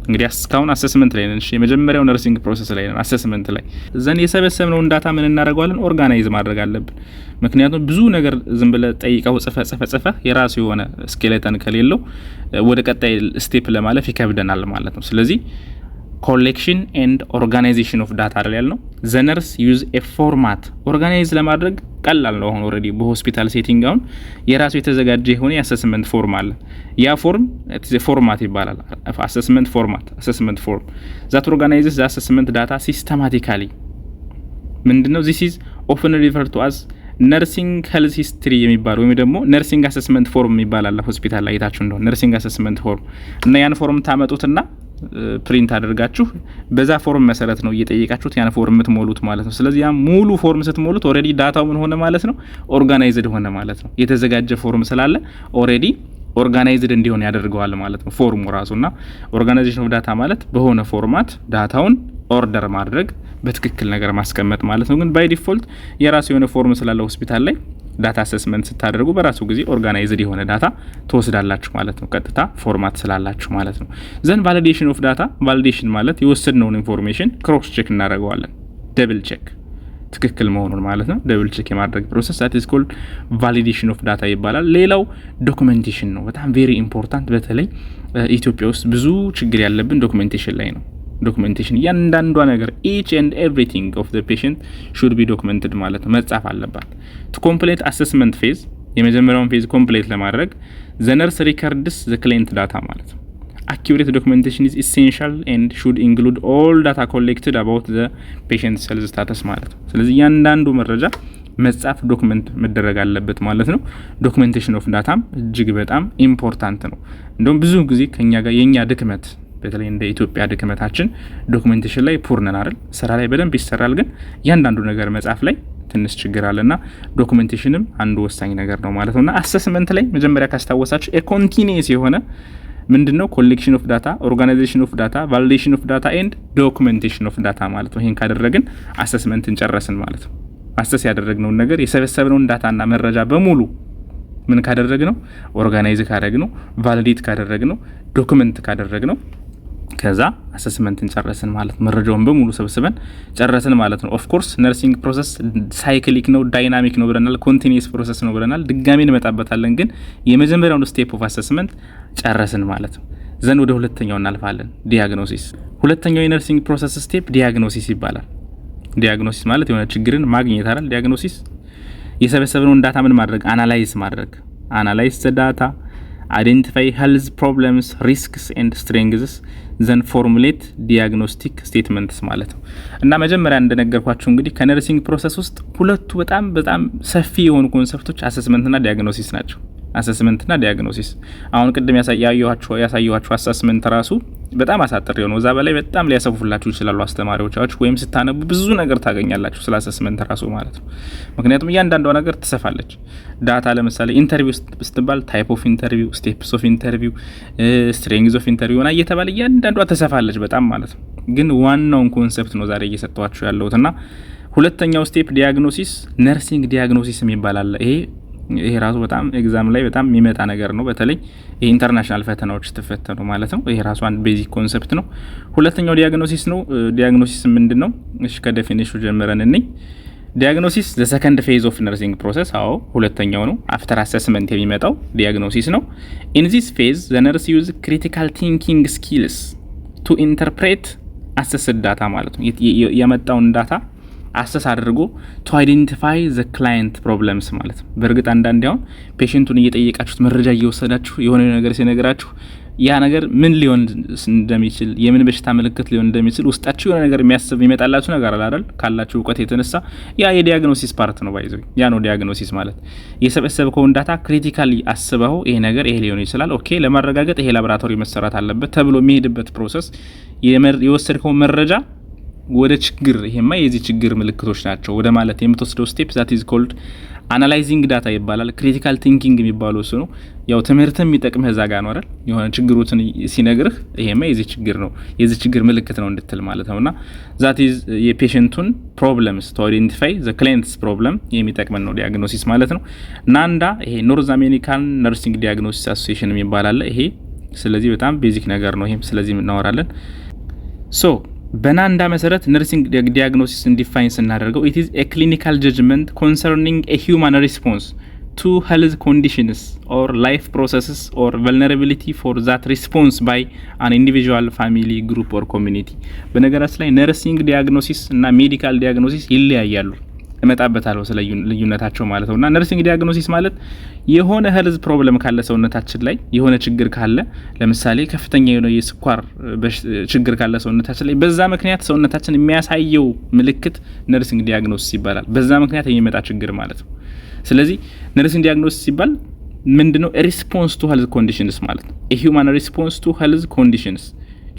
እንግዲህ እስካሁን አሰስመንት ላይ ነን እሺ የመጀመሪያው ነርሲንግ ፕሮሰስ ላይ ነን አሰስመንት ላይ ዘን የሰበሰብነው ዳታ ምን እናደርገዋለን ኦርጋናይዝ ማድረግ አለብን ምክንያቱም ብዙ ነገር ዝም ብለ ጠይቀው ጽፈ የራሱ የሆነ ስኬሌተን ከሌለው ወደ ቀጣይ ስቴፕ ለማለፍ ይከብደናል ማለት ነው ስለዚህ ኮሌክሽን ኤንድ ኦርጋናይዜሽን ኦፍ ዳታ አይደል ያልነው ዘነርስ ዩዝ ኤ ፎርማት ኦርጋናይዝ ለማድረግ ቀላል ነው አሁን ኦሬዲ በሆስፒታል ሴቲንግ አሁን የራሱ የተዘጋጀ የሆነ የአሰስመንት ፎርም አለ ያ ፎርም ፎርማት ይባላል አሰስመንት ፎርም that organizes the assessment data systematically ምንድነው this is often referred to as nursing health history የሚባለው ወይም ደግሞ nursing assessment form ይባላል ሆስፒታል ላይ ታችሁ እንደሆነ nursing assessment form እና ያን ፎርም ታመጡትና ፕሪንት አድርጋችሁ በዛ ፎርም መሰረት ነው እየጠየቃችሁት ያን ፎርም የምትሞሉት ማለት ነው ስለዚህ ያ ሙሉ ፎርም ስትሞሉት ኦሬዲ ዳታው ምን ሆነ ማለት ነው ኦርጋናይዝድ ሆነ ማለት ነው የተዘጋጀ ፎርም ስላለ ኦሬዲ ኦርጋናይዝድ እንዲሆን ያደርገዋል ማለት ነው ፎርሙ ራሱና ኦርጋናይዜሽን ኦፍ ዳታ ማለት በሆነ ፎርማት ዳታውን ኦርደር ማድረግ በትክክል ነገር ማስቀመጥ ማለት ነው ግን ባይ ዲፎልት የራሱ የሆነ ፎርም ስላለው ሆስፒታል ላይ ዳታ አሰስመንት ስታደርጉ በራሱ ጊዜ ኦርጋናይዝድ የሆነ ዳታ ተወስዳላችሁ ማለት ነው ቀጥታ ፎርማት ስላላችሁ ማለት ነው ዘን ቫሊዴሽን ኦፍ ዳታ ቫሊዴሽን ማለት የወሰድነውን ኢንፎርሜሽን ክሮስ ቼክ እናደርገዋለን ደብል ቼክ ትክክል መሆኑን ማለት ነው ደብል ቼክ የማድረግ ፕሮሰስ that is called validation of data ይባላል ሌላው ዶክመንቴሽን ነው በጣም ቬሪ ኢምፖርታንት በተለይ ኢትዮጵያ ውስጥ ብዙ ችግር ያለብን ዶክመንቴሽን ላይ ነው ዶክመንቴሽን ያንዳንዷ ነገር each and everything of the patient should be documented ማለት ነው መጻፍ አለባት to complete assessment phase የመጀመሪያውን ፌዝ ኮምፕሊት ለማድረግ the nurse records the client data ማለት ነው accurate documentation is essential and should include all data collected about the patient's health status ማለት ነው ስለዚህ ያንዳንዱ መረጃ መጻፍ ዶክመንት መደረግ አለበት ማለት ነው። ዶክመንቴሽን ኦፍ ዳታም እጅግ በጣም ኢምፖርታንት ነው። እንደውም ብዙ ጊዜ ከኛ ጋር የኛ ድክመት በተለይ እንደ ኢትዮጵያ ድክመታችን ዶክመንቴሽን ላይ ፑር ነን አይደል? ስራ ላይ በደንብ ይሰራል፣ ግን እያንዳንዱ ነገር መጻፍ ላይ ትንሽ ችግር አለና ዶክመንቴሽንም አንዱ ወሳኝ ነገር ነው ማለት ነውና አሰስመንት ላይ መጀመሪያ ካስታወሳችሁ ኮንቲኒየስ የሆነ ምንድነው ኮሌክሽን ኦፍ ዳታ፣ ኦርጋናይዜሽን ኦፍ ዳታ፣ ቫሊዴሽን ኦፍ ዳታ ኤንድ ዶክመንቴሽን ኦፍ ዳታ ማለት ነው። ይሄን ካደረግን አሰስመንትን ጨረስን ማለት ነው። አሰስ ያደረግነው ነገር የሰበሰብነውን ዳታና መረጃ በሙሉ ምን ካደረግነው ኦርጋናይዝ ካደረግነው ቫሊዴት ካደረግነው ዶክመንት ካደረግነው ከዛ አሰስመንትን ጨረስን ማለት መረጃውን በሙሉ ሰብስበን ጨረስን ማለት ነው። ኦፍ ኮርስ ነርሲንግ ፕሮሰስ ሳይክሊክ ነው፣ ዳይናሚክ ነው ብለናል፣ ኮንቲኒየስ ፕሮሰስ ነው ብለናል። ድጋሚ እንመጣበታለን፣ ግን የመጀመሪያውን ስቴፕ ኦፍ አሰስመንት ጨረስን ማለት ነው። ዘን ወደ ሁለተኛው እናልፋለን፣ ዲያግኖሲስ። ሁለተኛው የነርሲንግ ፕሮሰስ ስቴፕ ዲያግኖሲስ ይባላል። ዲያግኖሲስ ማለት የሆነ ችግርን ማግኘት አይደል? ዲያግኖሲስ የሰበሰብነውን ዳታ ምን ማድረግ? አናላይዝ ማድረግ። አናላይዝ ዘ ዳታ አይደንቲፋይ ሄልዝ ፕሮብለምስ ሪስክስ ኤንድ ስትሬንግዝስ ዘን ፎርሙሌት ዲያግኖስቲክ ስቴትመንትስ ማለት ነው። እና መጀመሪያ እንደነገርኳችሁ እንግዲህ ከነርሲንግ ፕሮሰስ ውስጥ ሁለቱ በጣም ሰፊ የሆኑ ኮንሰፕቶች አሰስመንትና ዲያግኖሲስ ናቸው። አሰስመንትና ዲያግኖሲስ አሁን ቅድም ያሳየኋችሁ አሰስመንት ራሱ በጣም አሳጥሬው ነው። እዛ በላይ በጣም ሊያሰፉላችሁ ይችላሉ አስተማሪዎቻችሁ፣ ወይም ስታነቡ ብዙ ነገር ታገኛላችሁ ስለ አሰስመንት ራሱ ማለት ነው። ምክንያቱም እያንዳንዷ ነገር ትሰፋለች። ዳታ ለምሳሌ ኢንተርቪው ስትባል ታይፕ ኦፍ ኢንተርቪው፣ ስቴፕስ ኦፍ ኢንተርቪው፣ ስትሬንግዝ ኦፍ ኢንተርቪው እና እየተባለ እያንዳንዷ ተሰፋለች በጣም ማለት ነው። ግን ዋናውን ኮንሰፕት ነው ዛሬ እየሰጠኋችሁ ያለሁትና ሁለተኛው ስቴፕ ዲያግኖሲስ ነርሲንግ ዲያግኖሲስ የሚባል አለ። ይሄ ራሱ በጣም ኤግዛም ላይ በጣም የሚመጣ ነገር ነው። በተለይ የኢንተርናሽናል ፈተናዎች ተፈተኑ ማለት ነው። ይሄ ራሱ አንድ ቤዚክ ኮንሰፕት ነው። ሁለተኛው ዲያግኖሲስ ነው። ዲያግኖሲስ ምንድነው? እሺ ከዴፊኒሽኑ ጀምረን እንይ። ዲያግኖሲስ ዘ ሰከንድ ፌዝ ኦፍ ነርሲንግ ፕሮሰስ። አዎ ሁለተኛው ነው። አፍተር አሰስመንት የሚመጣው ዲያግኖሲስ ነው። ኢን ዚስ ፌዝ ዘ ነርስ ዩዝ ክሪቲካል ቲንኪንግ ስኪልስ ቱ ኢንተርፕሬት አሰስድ ዳታ ማለት ነው። የመጣውን ዳታ አሰስ አድርጎ ቱ አይደንቲፋይ ዘ ክላይንት ፕሮብለምስ ማለት ነው። በእርግጥ አንዳንዴ አሁን ፔሽንቱን እየጠየቃችሁት መረጃ እየወሰዳችሁ የሆነ ነገር ሲነግራችሁ ያ ነገር ምን ሊሆን እንደሚችል የምን በሽታ ምልክት ሊሆን እንደሚችል ውስጣችሁ የሆነ ነገር የሚያስብ ይመጣላችሁ ነገር አለ አይደል? ካላችሁ እውቀት የተነሳ ያ የዲያግኖሲስ ፓርት ነው። ባይዘው ያ ነው ዲያግኖሲስ ማለት። የሰበሰብከውን ዳታ ክሪቲካሊ አስበው ይሄ ነገር ይሄ ሊሆን ይችላል፣ ኦኬ ለማረጋገጥ ይሄ ላቦራቶሪ መሰራት አለበት ተብሎ የሚሄድበት ፕሮሰስ የወሰድከው መረጃ ወደ ችግር ይሄማ የዚህ ችግር ምልክቶች ናቸው ወደ ማለት የምትወስደው ስቴፕ ዛት ኢዝ ኮልድ አናላይዚንግ ዳታ ይባላል። ክሪቲካል ቲንኪንግ የሚባለው እሱ ነው። ያው ትምህርትም የሚጠቅምህ እዛ ጋር ነው አይደል? የሆነ ችግሩትን ሲነግርህ ይሄማ የዚህ ችግር ነው የዚህ ችግር ምልክት ነው እንድትል ማለት ነውና ዛት ኢዝ የፔሸንቱን ፕሮብለምስ ቱ አይደንቲፋይ ዘ ክላይንትስ ፕሮብለም የሚጠቅመን ነው ዲያግኖሲስ ማለት ነው። ናንዳ ይሄ ኖርዝ አሜሪካን ነርሲንግ ዲያግኖሲስ አሶሲዬሽን የሚባል ይሄ ስለዚህ በጣም ቤዚክ ነገር ነው። ይሄም ስለዚህ እናወራለን። ሶ በናንዳ መሰረት ነርሲንግ ዲያግኖሲስ ዲፋይን ስናደርገው it is a clinical judgment concerning a human response to health conditions or life processes or vulnerability for that response by an individual, family, group or community። በነገራችን ላይ ነርሲንግ ዲያግኖሲስ እና ሜዲካል ዲያግኖሲስ ይለያያሉ። እመጣበታለሁ ስለ ልዩነታቸው ማለት ነውና ነርሲንግ ዲያግኖሲስ ማለት የሆነ ሄልዝ ፕሮብለም ካለ ሰውነታችን ላይ የሆነ ችግር ካለ ለምሳሌ ከፍተኛ የሆነ የስኳር ችግር ካለ ሰውነታችን ላይ በዛ ምክንያት ሰውነታችን የሚያሳየው ምልክት ነርሲንግ ዲያግኖሲስ ይባላል። በዛ ምክንያት የሚመጣ ችግር ማለት ነው። ስለዚህ ነርሲንግ ዲያግኖሲስ ሲባል ምንድነው? ሪስፖንስ ቱ ሄልዝ ኮንዲሽንስ ማለት ነው። የሂዩማን ሪስፖንስ ቱ ሄልዝ ኮንዲሽንስ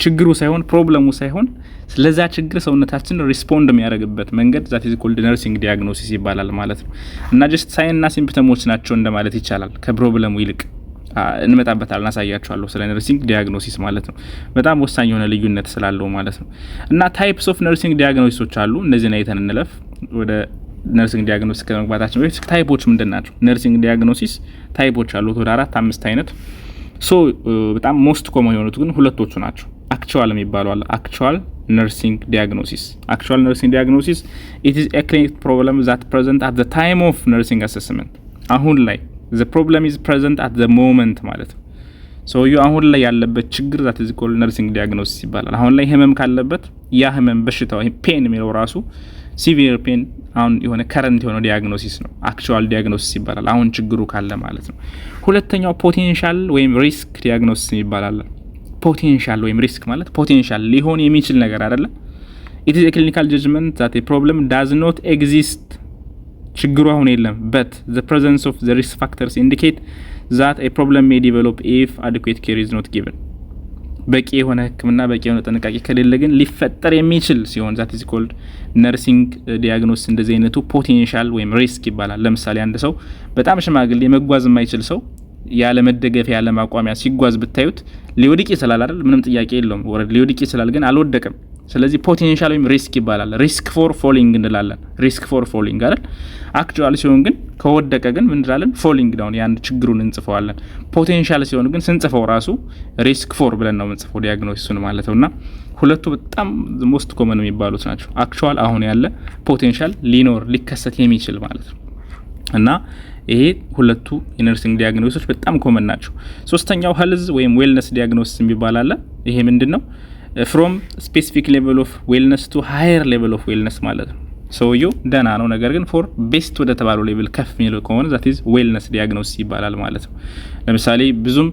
ችግሩ ሳይሆን ፕሮብለሙ ሳይሆን ስለዛ ችግር ሰውነታችን ሪስፖንድ የሚያደርግበት መንገድ ዛት ኢዝ ኮልድ ነርሲንግ ዲያግኖሲስ ይባላል ማለት ነው። እና ጀስት ሳይንና ሲምፕተሞች ናቸው እንደማለት ይቻላል ከፕሮብለሙ ይልቅ። እንመጣበታለን፣ አሳያችኋለሁ ስለ ነርሲንግ ዲያግኖሲስ ማለት ነው። በጣም ወሳኝ የሆነ ልዩነት ስላለው ማለት ነው። እና ታይፕስ ኦፍ ነርሲንግ ዲያግኖሲሶች አሉ። እነዚህን አይተን እንለፍ። ወደ ነርሲንግ ዲያግኖሲስ ከመግባታችን በፊት ታይፖች ምንድን ናቸው? ነርሲንግ ዲያግኖሲስ ታይፖች አሉት ወደ 4-5 አይነት። ሶ በጣም ሞስት ኮመን የሆኑት ግን ሁለቶቹ ናቸው። አክቹዋል የሚባለው አለ። አክቹዋል ነርሲንግ ዲያግኖሲስ። አክቹዋል ነርሲንግ ዲያግኖሲስ it is a clinical problem that present at the time of nursing assessment። አሁን ላይ the problem is present at the moment ማለት ነው። ሶ አሁን ላይ ያለበት ችግር that is called nursing diagnosis ይባላል። አሁን ላይ ህመም ካለበት ያ ህመም በሽታው ፔን የሚለው ራሱ ሲቪር ፔን አሁን የሆነ ከረንት የሆነ ዲያግኖሲስ ነው። አክቹዋል ዲያግኖሲስ ይባላል አሁን ችግሩ ካለ ማለት ነው። ሁለተኛው ፖቴንሻል ወይም ሪስክ ዲያግኖሲስ ይባላል። ፖቴንሻል ወይም ሪስክ ማለት ፖቴንሻል ሊሆን የሚችል ነገር አይደለ? it is a clinical judgment that a problem does not exist ችግሩ አሁን የለም but the presence of the risk factors indicate that a problem may develop if adequate care is not given በቂ የሆነ ህክምና በቂ የሆነ ጥንቃቄ ከሌለ ግን ሊፈጠር የሚችል ሲሆን that is called nursing diagnosis እንደዚህ አይነቱ potential ወይም risk ይባላል ለምሳሌ አንድ ሰው በጣም ሽማግሌ መጓዝ የማይችል ሰው ያለ መደገፊያ ያለ ማቋሚያ ሲጓዝ ብታዩት ሊወድቅ ይችላል አይደል ምንም ጥያቄ የለውም ወረድ ሊወድቅ ይችላል ግን አልወደቀም ስለዚህ ፖቴንሻል ወይም ሪስክ ይባላል ሪስክ ፎር ፎሊንግ እንላለን ሪስክ ፎር ፎሊንግ አይደል አክቹአሊ ሲሆን ግን ከወደቀ ግን ምን እንላለን ፎሊንግ ዳውን ያን ችግሩን እንጽፈዋለን ፖቴንሻል ሲሆን ግን ስንጽፈው ራሱ ሪስክ ፎር ብለን ነው የምንጽፈው ዲያግኖሲሱን ማለት ነውና ሁለቱ በጣም ሞስት ኮመን የሚባሉት ናቸው አክቹአል አሁን ያለ ፖቴንሻል ሊኖር ሊከሰት የሚችል ማለት ነው እና ይሄ ሁለቱ የነርሲንግ ዲያግኖሲሶች በጣም ኮመን ናቸው ሶስተኛው ሄልዝ ወይም ዌልነስ ዲያግኖሲስ የሚባል አለ ይሄ ምንድነው from specific level of wellness to higher level of wellness ማለት ነው ሰውየው ደህና ነው ነገር ግን for best ወደ ተባለው ሌቭል ከፍ የሚለው ከሆነ that is wellness diagnosis ይባላል ማለት ነው ለምሳሌ ብዙም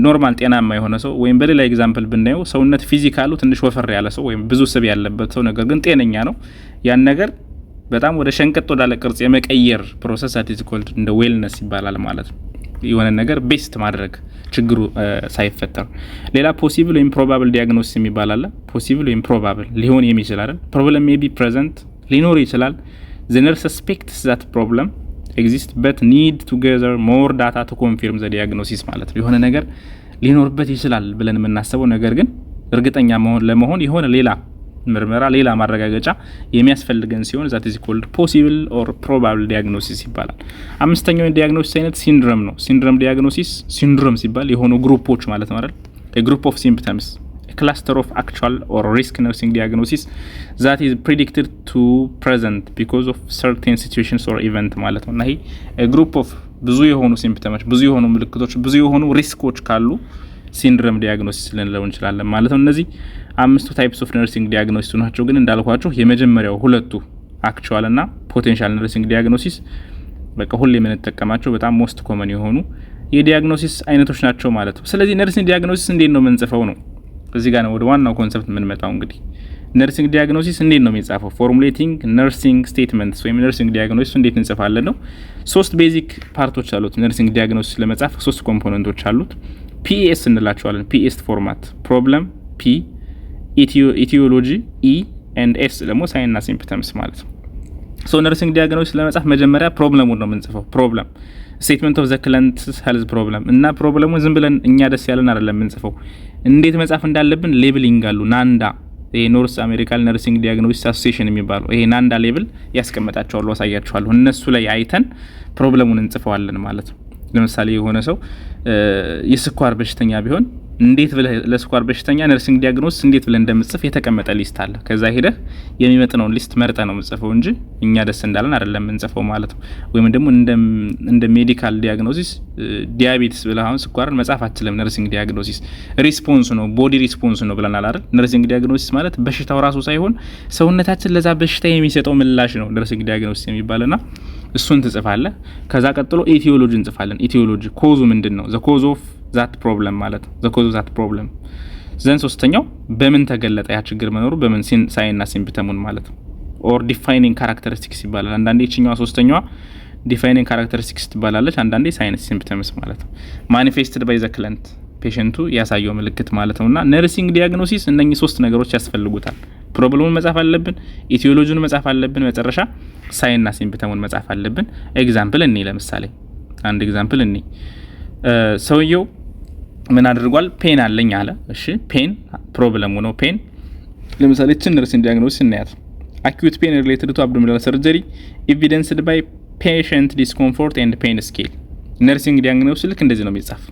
ኖርማል ጤናማ የሆነ ሰው ወይም በሌላ ኤግዛምፕል ብናየው ሰውነት ፊዚካሉ ትንሽ ወፈር ያለ ሰው ወይም ብዙ ስብ ያለበት ሰው ነገር ግን ጤነኛ ነው ያን ነገር በጣም ወደ ሸንቀጥ ወዳለ ቅርጽ የመቀየር ፕሮሰስ that is called እንደ wellness ይባላል ማለት ነው የሆነ ነገር ቤስት ማድረግ ችግሩ ሳይፈጠር ሌላ ፖሲብል ወይም ፕሮባብል ዲያግኖሲስ የሚባል አለ ፖሲብል ወይም ፕሮባብል ሊሆን የሚችል አይደል ፕሮብለም ሜይ ቢ ፕሬዘንት ሊኖር ይችላል the nurse suspects that problem exist but need to gather more data to confirm the diagnosis ማለት ነው የሆነ ነገር ሊኖርበት ይችላል ብለን የምናስበው ነገር ግን እርግጠኛ ለመሆን የሆነ ሌላ ምርመራ ሌላ ማረጋገጫ የሚያስፈልገን ሲሆን that is called possible or probable diagnosis ይባላል አምስተኛው ዲያግኖሲስ አይነት ሲንድሮም ነው ሲንድሮም ዲያግኖሲስ ሲንድሮም ሲባል የሆኑ ግሩፖች ማለት ነው አይደል a group of symptoms a cluster of actual or risk nursing diagnosis that is predicted to present because of certain situations or event ማለት ነው እና ይሄ a group of ብዙ የሆኑ ሲምፕተሞች ብዙ የሆኑ ምልክቶች ብዙ የሆኑ ሪስኮች ካሉ ሲንድሮም ዲያግኖሲስ ልንለው እንችላለን ማለት ነው እነዚህ አምስቱ ታይፕስ ኦፍ ነርሲንግ ዲያግኖሲስ ናቸው ግን እንዳልኳችሁ የመጀመሪያው ሁለቱ አክቹአል እና ፖቴንሻል ነርሲንግ ዲያግኖሲስ በቃ ሁሌ የምንጠቀማቸው በጣም ሞስት ኮመን የሆኑ የዲያግኖሲስ አይነቶች ናቸው ማለት ነው ስለዚህ ነርሲንግ ዲያግኖሲስ እንዴት ነው የምንጽፈው ነው እዚህ ጋር ነው ወደ ዋናው ኮንሰፕት የምንመጣው እንግዲህ ነርሲንግ ዲያግኖሲስ እንዴት ነው የሚጻፈው ፎርሙሌቲንግ ነርሲንግ ስቴትመንትስ ወይም ነርሲንግ ዲያግኖሲስ እንዴት እንጽፋለን ነው ሶስት ቤዚክ ፓርቶች አሉት ነርሲንግ ዲያግኖሲስ ለመጻፍ ሶስት ኮምፖነንቶች አሉት PES እንላቸዋለን PES ፎርማት ፕሮብለም P ኢቲዮሎጂ E and S ደግሞ ሳይን እና ሲምፕተምስ ማለት ነው ሶ ነርሲንግ ዲያግኖሲስ ለመጻፍ መጀመሪያ ፕሮብለሙን ነው የምንጽፈው ፕሮብለም ስቴትመንት ኦፍ ዘ ክላይንትስ ሄልዝ ፕሮብለም እና ፕሮብለሙን ዝም ብለን እኛ ደስ ያለን አይደለም የምንጽፈው እንዴት መጻፍ እንዳለብን ሌብሊንግ አሉ ናንዳ ኖርስ አሜሪካን ነርሲንግ ዲያግኖሲስ አሶሲዬሽን የሚባለው ይሄ ናንዳ ሌብል ያስቀምጣቸዋል አሳያችኋለሁ እነሱ ላይ አይተን ፕሮብለሙን እንጽፈዋለን ማለት ነው ለምሳሌ የሆነ ሰው የስኳር በሽተኛ ቢሆን እንዴት ብለ ለስኳር በሽተኛ ነርሲንግ ዲያግኖሲስ እንዴት ብለ እንደምጽፍ የተቀመጠ ሊስት አለ ከዛ ሄደ የሚመጥነው ሊስት መርጠ ነው የምጽፈው እንጂ እኛ ደስ እንዳለን አይደለም እንጽፈው ማለት ነው ወይም ደግሞ እንደ ሜዲካል ዲያግኖሲስ ዲያቤቲስ ብለ አሁን ስኳርን መጻፍ አትችልም ነርሲንግ ዲያግኖሲስ ሪስፖንስ ነው ቦዲ ሪስፖንስ ነው ብለናል አይደል ነርሲንግ ዲያግኖሲስ ማለት በሽታው ራሱ ሳይሆን ሰውነታችን ለዛ በሽታ የሚሰጠው ምላሽ ነው ነርሲንግ ዲያግኖሲስ የሚባልና እሱን ትጽፋለህ ከዛ ቀጥሎ ኢቲዮሎጂ እንጽፋለን ኢቲዮሎጂ ኮዙ ምንድነው the cause of that problem ማለት the cause of that problem ዘን ሶስተኛው በምን ተገለጠ ያ ችግር መኖሩ በምን ሳይን እና ሲምፕተሙን ማለት ነው or defining characteristics ይባላል አንዳንዴ እቺኛዋ ሶስተኛዋ defining characteristics ትባላለች አንዳንዴ ሳይን ሲምፕተምስ ማለት ነው manifested by the client ፔሸንቱ ያሳየው ምልክት ማለት ነውና ነርሲንግ ዲያግኖሲስ እነኚህ ሶስት ነገሮች ያስፈልጉታል ፕሮብለሙን መጻፍ አለብን ኢቲዮሎጂውን መጻፍ አለብን መጨረሻ ሳይን እና ሲምፕተሙን መጻፍ አለብን ኤግዛምፕል እኔ ለምሳሌ አንድ ኤግዛምፕል እኔ ሰውየው ምን አድርጓል ፔን አለኝ አለ እሺ ፔን ፕሮብለሙ ነው ፔን ለምሳሌ ነርሲንግ ዲያግኖሲስ እናያት acute pain related to abdominal surgery evidenced by patient discomfort and pain scale ነርሲንግ ዲያግኖሲስ ልክ እንደዚህ ነው የሚጻፍ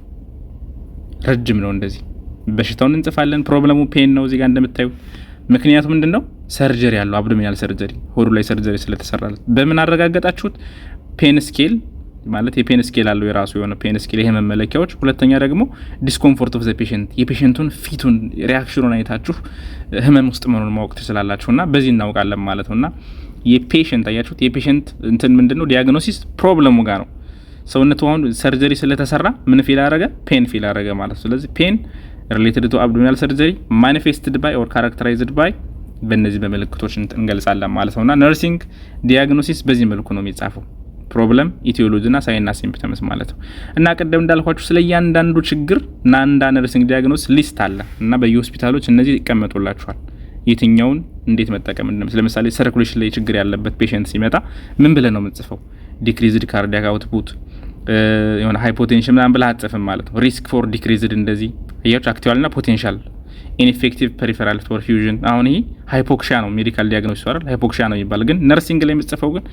ረጅም ነው እንደዚህ በሽታውን እንጽፋለን ፕሮብለሙ ፔን ነው እዚህ ጋር እንደምታዩ ምክንያቱ ምንድነው ሰርጀሪ ያለው አብዶሚናል ሰርጀሪ ሆዱ ላይ ሰርጀሪ ስለተሰራለት በምን አረጋጋጣችሁት ፔን ስኬል ማለት የፔን ስኬል አለው የራሱ የሆነ ፔን ስኬል ይሄ መመለኪያዎች ሁለተኛ ደግሞ ዲስኮምፎርት ኦፍ ዘ ፔሸንት የፔሸንቱን ፊቱን ሪአክሽኑን አይታችሁ ህመም ውስጥ መሆኑን ማወቅ ትችላላችሁና በዚህ እናውቃለን ማለት ነውና የፔሸንት አያችሁት የፔሸንት እንትን ምንድነው ዲያግኖሲስ ፕሮብለሙ ጋር ነው ሰውነቱ አሁን ሰርጀሪ ስለተሰራ ምን ፊል አረገ ፔን ፊል አረገ ማለት ስለዚህ ፔን related to abdominal surgery manifested by or characterized by በእነዚህ በመልክቶች እንገልጻለን ማለት ነውና ነርሲንግ ዲያግኖሲስ በዚህ መልኩ ነው የሚጻፈው ፕሮብለም ኢቲዮሎጂና ሳይንና ሲምፕተምስ ማለት ነው። እና ቀደም እንዳልኳችሁ ስለ እያንዳንዱ ችግር ናንዳ ነርሲንግ ዲያግኖስ ሊስት አለ እና በየሆስፒታሎች እነዚህ ይቀመጡላችኋል የትኛውን እንዴት መጠቀም እንደምስ ለምሳሌ ሰርኩሌሽን ላይ ችግር ያለበት ፔሸንት ሲመጣ ምን ብለ ነው የምጽፈው ዲክሪዝድ ካርዲያክ አውትፑት የሆነ ሃይፖቴንሽን ምናምን ብለ አጽፈም ማለት ነው። ሪስክ ፎር ዲክሪዝድ እንደዚህ ያያችሁ አክቹዋልና ፖቴንሻል ኢንፌክቲቭ ፐሪፌራል ፐርፊውዥን አሁን ይሄ ሃይፖክሲያ ነው ሜዲካል ዲያግኖሲስ አይደል ሃይፖክሲያ ነው የሚባል ግን ነርሲንግ ላይ የምጽፈው ግን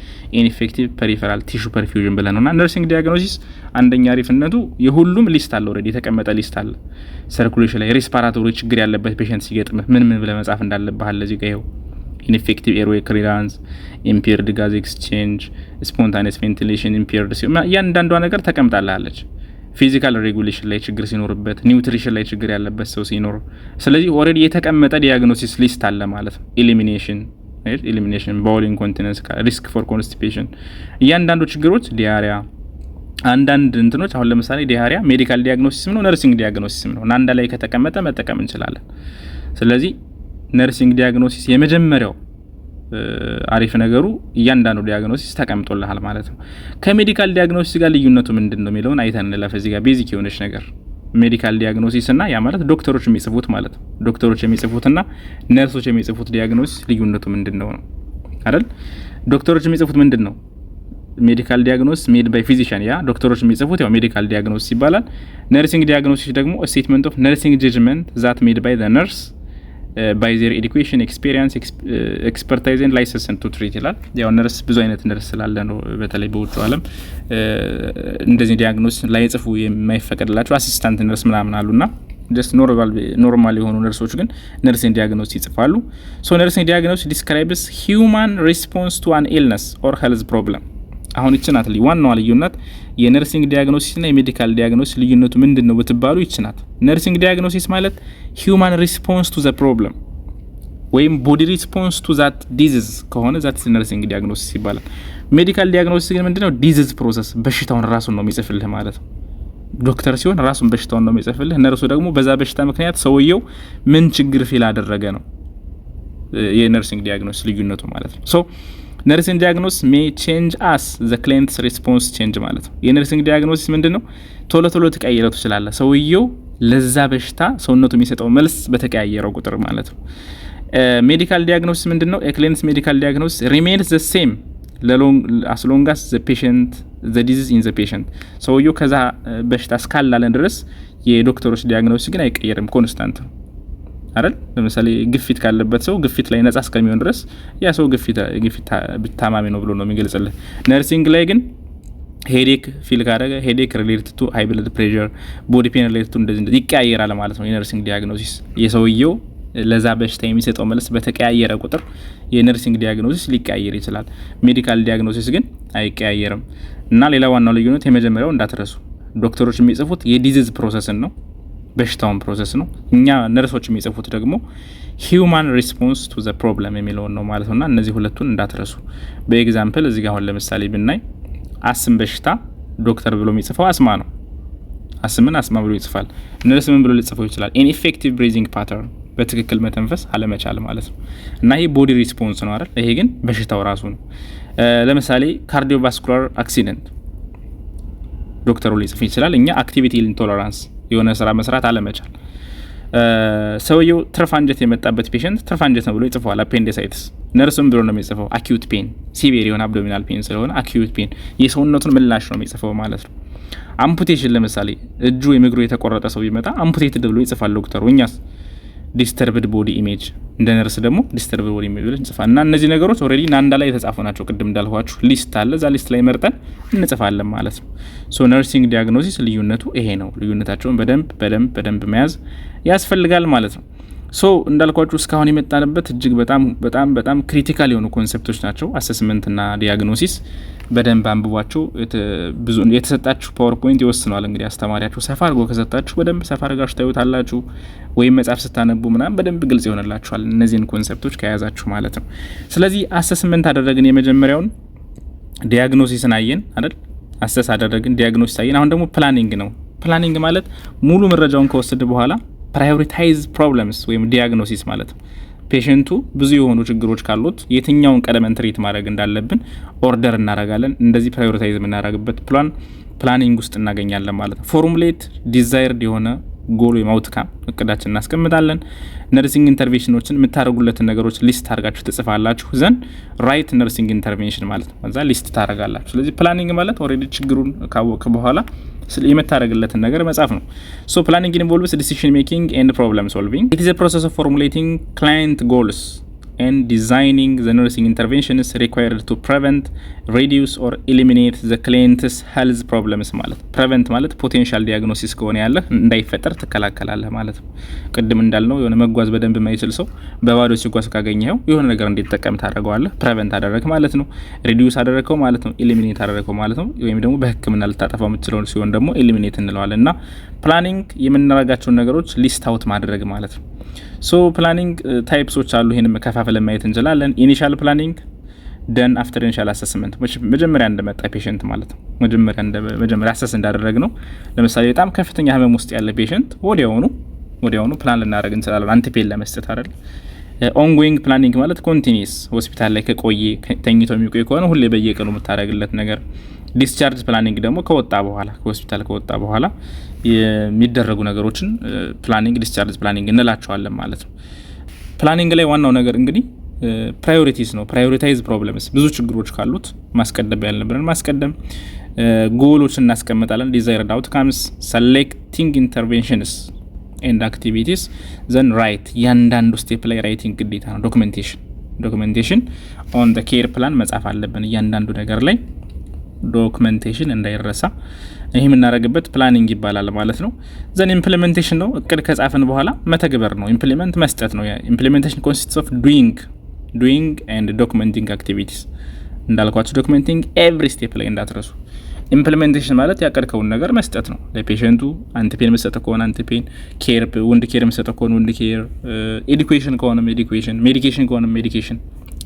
ኢንፌክቲቭ ፐሪፌራል ቲሹ ፐርፊውዥን ብለ ነውና ነርሲንግ ዲያግኖሲስ አንደኛ አሪፍነቱ የሁሉም ሊስት አለ ኦሬዲ የተቀመጠ ሊስት አለ ሰርኩሌሽን ላይ ሬስፓራቶሪ ችግር ያለበት ፔሸንት ሲገጥም ምን ብለ መጻፍ እንዳለበት አለ እዚህ ጋር ይሄው ኢንፌክቲቭ ኤርዌይ ክሊራንስ ኢምፔርድ ጋዝ ኤክስቼንጅ ስፖንታኒየስ ቬንቲሌሽን ኢምፔርድ ያንዳንዷ ነገር ተቀምጣለች ፊዚካል ሬጉሌሽን ላይ ችግር ሲኖርበት ኒውትሪሽን ላይ ችግር ያለበት ሰው ሲኖር ስለዚህ ኦሬዲ የተቀመጠ ዲያግኖሲስ ሊስት አለ ማለት ነው። ኢሊሚኔሽን ባውል ኢንኮንቲነንስ ሪስክ ፎር ኮንስቲፔሽን እያንዳንዱ ችግሮች ዲያሪያ አንዳንድ እንትኖች አሁን ለምሳሌ ዲያሪያ ሜዲካል ዲያግኖሲስም ነው ነርሲንግ ዲያግኖሲስም ነው ናንዳ ላይ ከተቀመጠ መጠቀም እንችላለን። ስለዚህ ነርሲንግ ዲያግኖሲስ የመጀመሪያው አሪፍ ነገሩ እያንዳንዱ ዲያግኖሲስ ተቀምጦልሃል ማለት ነው። ከሜዲካል ዲያግኖሲስ ጋር ልዩነቱ ምንድነው የሚለውን አይተን እንለፍ። እዚህ ጋር ቤዚክ የሆነች ነገር ሜዲካል ዲያግኖሲስ እና ያ ማለት ዶክተሮች የሚጽፉት ማለት ነው። ዶክተሮች የሚጽፉትና ነርሶች የሚጽፉት ዲያግኖሲስ ልዩነቱ ምንድነው ነው አይደል? ዶክተሮች የሚጽፉት ምንድነው ሜዲካል ዲያግኖሲስ ሜድ ባይ ፊዚሺያን ያ ዶክተሮች የሚጽፉት ያው ሜዲካል ዲያግኖሲስ ይባላል። ነርሲንግ ዲያግኖሲስ ደግሞ ስቴትመንት ኦፍ ነርሲንግ ጀጅመንት ዛት ሜድ ባይ ዘ ነርስ by their education experience expertise and license to treat ይላል። ያው ነርስ ብዙ አይነት ነርስ ስላለ ነው በተለይ በውጭ ዓለም እንደዚህ ዲያግኖስ ላይ ጽፉ የማይፈቀድላቸው አሲስታንት ነርስ ምናምን አሉና just ኖርማል የሆኑ ነርሶች ግን ነርሲንግ ዲያግኖስ ይጽፋሉ። so nursing diagnosis describes human response to an illness or health problem አሁን ይችናት ዋናው ልዩነት የነርሲንግ ዲያግኖሲስ እና የሜዲካል ዲያግኖሲስ ልዩነቱ ምንድነው ብትባሉ ይችናት ነርሲንግ ዲያግኖሲስ ማለት human response to the problem ወይም body response to that disease ከሆነ that is nursing diagnosis ይባላል። ሜዲካል ዲያግኖሲስ ግን ምንድነው disease process በሽታውን ራሱን ነው የሚጽፍልህ ማለት ነው። ዶክተር ሲሆን ራሱን በሽታውን ነው የሚጽፍልህ ነርሱ ደግሞ በዛ በሽታ ምክንያት ሰውየው ምን ችግር ፊል አደረገ ነው የነርሲንግ ዲያግኖሲስ ልዩነቱ ማለት ነው። ሶ nursing diagnosis may change as the client's response change ማለት ነው። የነርሲንግ ዲያግኖሲስ ምንድነው ቶሎ ተቀያየረው ይችላል ሰውየው ለዛ በሽታ ሰውነቱ የሚሰጠው መልስ በተቀያየረው ቁጥር ማለት ነው። ሜዲካል ዲያግኖሲስ ምንድነው a client's medical diagnosis remains the same as long as the patient the disease in the patient ሰውየው ከዛ በሽታ እስካላለን ድረስ የዶክተሮች ዲያግኖሲስ ግን አይቀየርም ኮንስታንት ነው አይደል? ለምሳሌ ግፊት ካለበት ሰው ግፊት ላይ ነጻ እስከሚሆን ድረስ ያ ሰው ግፊት ታማሚ ነው ብሎ ነው የሚገልጽልህ። ነርሲንግ ላይ ግን ሄዴክ ፊል ካደረገ ሄዴክ ሪሌትድ ቱ ሃይ ብለድ ፕሬሸር ቦዲ ፔን ሪሌትድ ቱ እንደዚህ ይቀያየራል ማለት ነው። የነርሲንግ ዲያግኖሲስ የሰውየው ለዛ በሽታ የሚሰጠው መልስ በተቀያየረ ቁጥር የነርሲንግ ዲያግኖሲስ ሊቀያየር ይችላል። ሜዲካል ዲያግኖሲስ ግን አይቀያየርም። እና ሌላ ዋናው ልዩነት የመጀመሪያው እንዳትረሱ ዶክተሮች የሚጽፉት የዲዚዝ ፕሮሰስን ነው በሽታውን ፕሮሰስ ነው። እኛ ነርሶች የሚጽፉት ደግሞ human response to the problem የሚለውን ነው ማለት ነውና እነዚህ ሁለቱን እንዳትረሱ። በኤግዛምፕል እዚህ ጋር አሁን ለምሳሌ ብናይ አስም በሽታ ዶክተር ብሎ የሚጽፈው አስማ ነው። አስማ ብሎ ይጽፋል። ነርስ ምን ብሎ ሊጽፈው ይችላል? ineffective breathing pattern በትክክል መተንፈስ አለመቻል ማለት ነው። እና ይሄ ቦዲ ሪስፖንስ ነው አይደል? ይሄ ግን በሽታው ራሱ ነው። ለምሳሌ ካርዲዮቫስኩላር አክሲደንት ዶክተሩ ሊጽፍ ይችላል። እኛ አክቲቪቲ ኢንቶለራንስ የሆነ ስራ መስራት አለመቻል። ሰውየው ትርፍ አንጀት የመጣበት ፔሸንት ትርፍ አንጀት ነው ብሎ ይጽፋል አፔንዲሳይትስ። ነርስም ብሎ ነው የሚጽፈው አኪዩት ፔን ሲቪር የሆነ አብዶሚናል ፔን ስለሆነ አኪዩት ፔን የሰውነቱን ምላሽ ነው የሚጽፈው ማለት ነው። አምፑቴሽን ለምሳሌ እጁ የምግሩ የተቆረጠ ሰው ቢመጣ አምፑቴትድ ብሎ ይጽፋል ዶክተሩ። እኛስ ዲስተርብድ ቦዲ ኢሜጅ እንደ ነርስ ደግሞ ዲስተርብድ ቦዲ ኢሜጅ ብለን እንጽፋለን። እና እነዚህ ነገሮች ኦሬዲ ናንዳ ላይ የተጻፉ ናቸው። ቅድም እንዳልኳችሁ ሊስት አለ፣ እዛ ሊስት ላይ መርጠን እንጽፋለን ማለት ነው። ሶ ነርሲንግ ዲያግኖሲስ ልዩነቱ ይሄ ነው። ልዩነታቸውን በደንብ መያዝ ያስፈልጋል ማለት ነው። ሶ እንዳልኳችሁ እስካሁን የመጣንበት እጅግ በጣም ክሪቲካል የሆኑ ኮንሰፕቶች ናቸው። አሰስመንት እና ዲያግኖሲስ በደንብ አንብቧቸው። ብዙ የተሰጣችሁ ፓወርፖይንት ይወስናል። እንግዲህ አስተማሪያችሁ ሰፋ አድርጎ ከሰጣችሁ በደንብ ሰፋ አድርጋችሁ ታዩታላችሁ፣ ወይም መጽሐፍ ስታነቡ ምናምን በደንብ ግልጽ ይሆንላችኋል እነዚህን ኮንሰፕቶች ከያዛችሁ ማለት ነው። ስለዚህ አሰስመንት አደረግን፣ የመጀመሪያውን ዲያግኖሲስን አየን አይደል? አሰስ አደረግን፣ ዲያግኖሲስ አየን። አሁን ደግሞ ፕላኒንግ ነው። ፕላኒንግ ማለት ሙሉ መረጃውን ከወሰደ በኋላ ፕራዮሪታይዝ ፕሮብለምስ ወይም ዲያግኖሲስ ማለት ነው። ፔሸንቱ ብዙ የሆኑ ችግሮች ካሉት የትኛውን ቀደመን ትሪት ማድረግ እንዳለብን ኦርደር እናረጋለን። እንደዚህ ፕራዮሪታይዝ የምናደርግበት ፕላኒንግ ውስጥ እናገኛለን ማለት ነው። ፎርሙሌት ዲዛይርድ የሆነ ጎል ወይም አውትካም እቅዳችን እናስቀምጣለን። ነርሲንግ ኢንተርቬንሽኖችን የምታደርጉለትን ነገሮች ሊስት አድርጋችሁ ትጽፋላችሁ። ዘን ራይት ነርሲንግ ኢንተርቬንሽን ማለት ነው እዛ ሊስት ታደርጋላችሁ። ስለዚህ ፕላኒንግ ማለት ኦልሬዲ ችግሩን ካወቅ በኋላ የምታደርግለትን ነገር መጻፍ ነው። ሶ ፕላኒንግ ኢንቮልቭስ ዲሲዥን ሜኪንግ ኤንድ ፕሮብለም ሶልቪንግ ኢት ኢዝ ኤ ፕሮሰስ ኦፍ ፎርሙሌቲንግ ክላይንት ጎልስ and designing the nursing interventions required to prevent, reduce or eliminate the client's health problems ማለት prevent ማለት ፖቴንሻል ዲያግኖሲስ ከሆነ ያለ እንዳይፈጠር ተከላከላለህ ማለት ነው። ቅድም እንዳልነው የሆነ መጓዝ በደንብ የማይችል ሰው በባዶ ሲጓዝ ካገኘው የሆነ ነገር እንዲጠቀም ታደርገዋለህ። prevent አደረክ ማለት ነው። reduce አደረከው ማለት ነው። eliminate አደረከው ማለት ነው። ወይም ደግሞ በህክምና ልታጠፋው የምትችለው ሲሆን ደግሞ eliminate እንለዋለን። እና ፕላኒንግ የምናደርጋቸውን ነገሮች ሊስት አውት ማድረግ ማለት ነው። ሶ ፕላኒንግ ታይፕሶች አሉ። ይሄንን መከፋፈል ማየት እንችላለን። ኢኒሻል ፕላኒንግ ደን አፍተር ኢኒሻል አሰስመንት መጀመሪያ እንደመጣ ፔሸንት ማለት ነው። መጀመሪያ አሰስ እንዳደረግ ነው። ለምሳሌ በጣም ከፍተኛ ህመም ውስጥ ያለ ፔሸንት ወዲያውኑ ፕላን ልናደርግ እንችላለን። አንቲፔን ለመስጠት አይደል። ኦንጎይንግ ፕላኒንግ ማለት ኮንቲኒስ ሆስፒታል ላይ ከቆየ ተኝቶ የሚቆይ ከሆነ ሁሌ በየቀኑ የምታደርግለት ነገር። ዲስቻርጅ ፕላኒንግ ደግሞ ከሆስፒታል ከወጣ በኋላ የሚደረጉ ነገሮችን ፕላኒንግ ዲስቻርጅ ፕላኒንግ እንላቸዋለን ማለት ነው። ፕላኒንግ ላይ ዋናው ነገር እንግዲህ ፕራዮሪቲስ ነው። ፕራዮሪታይዝ ፕሮብለምስ ብዙ ችግሮች ካሉት ማስቀደም ያለብን ማስቀደም፣ ጎሎች እናስቀምጣለን። ዲዛይርድ አውትካምስ፣ ሰሌክቲንግ ኢንተርቬንሽንስ ኤንድ አክቲቪቲስ ዘን ራይት። ያንዳንዱ ስቴፕ ላይ ራይቲንግ ግዴታ ነው። ዶክመንቴሽን ኦን ዘ ኬር ፕላን መጻፍ አለብን። እያንዳንዱ ነገር ላይ ዶክመንቴሽን እንዳይረሳ። ይህ የምናደርግበት ፕላኒንግ ይባላል ማለት ነው። ዘን ኢምፕሊሜንቴሽን ነው። እቅድ ከጻፍን በኋላ መተግበር ነው። ኢምፕሊሜንት መስጠት ነው። ኢምፕሊሜንቴሽን ኮንሲስትስ ኦፍ ዱይንግ ኤንድ ዶክመንቲንግ አክቲቪቲስ። እንዳልኳችሁ ዶክመንቲንግ ኤቭሪ ስቴፕ ላይ እንዳትረሱ። ኢምፕሊሜንቴሽን ማለት ያቀድከውን ነገር መስጠት ነው። ለፔሸንቱ አንቲፔን መስጠት ከሆነ አንቲፔን፣ ኬር ወንድ ኬር መስጠት ከሆነ ወንድ ኬር፣ ኤዱኬሽን ከሆነ ኤዱኬሽን፣ ሜዲኬሽን ከሆነ ሜዲኬሽን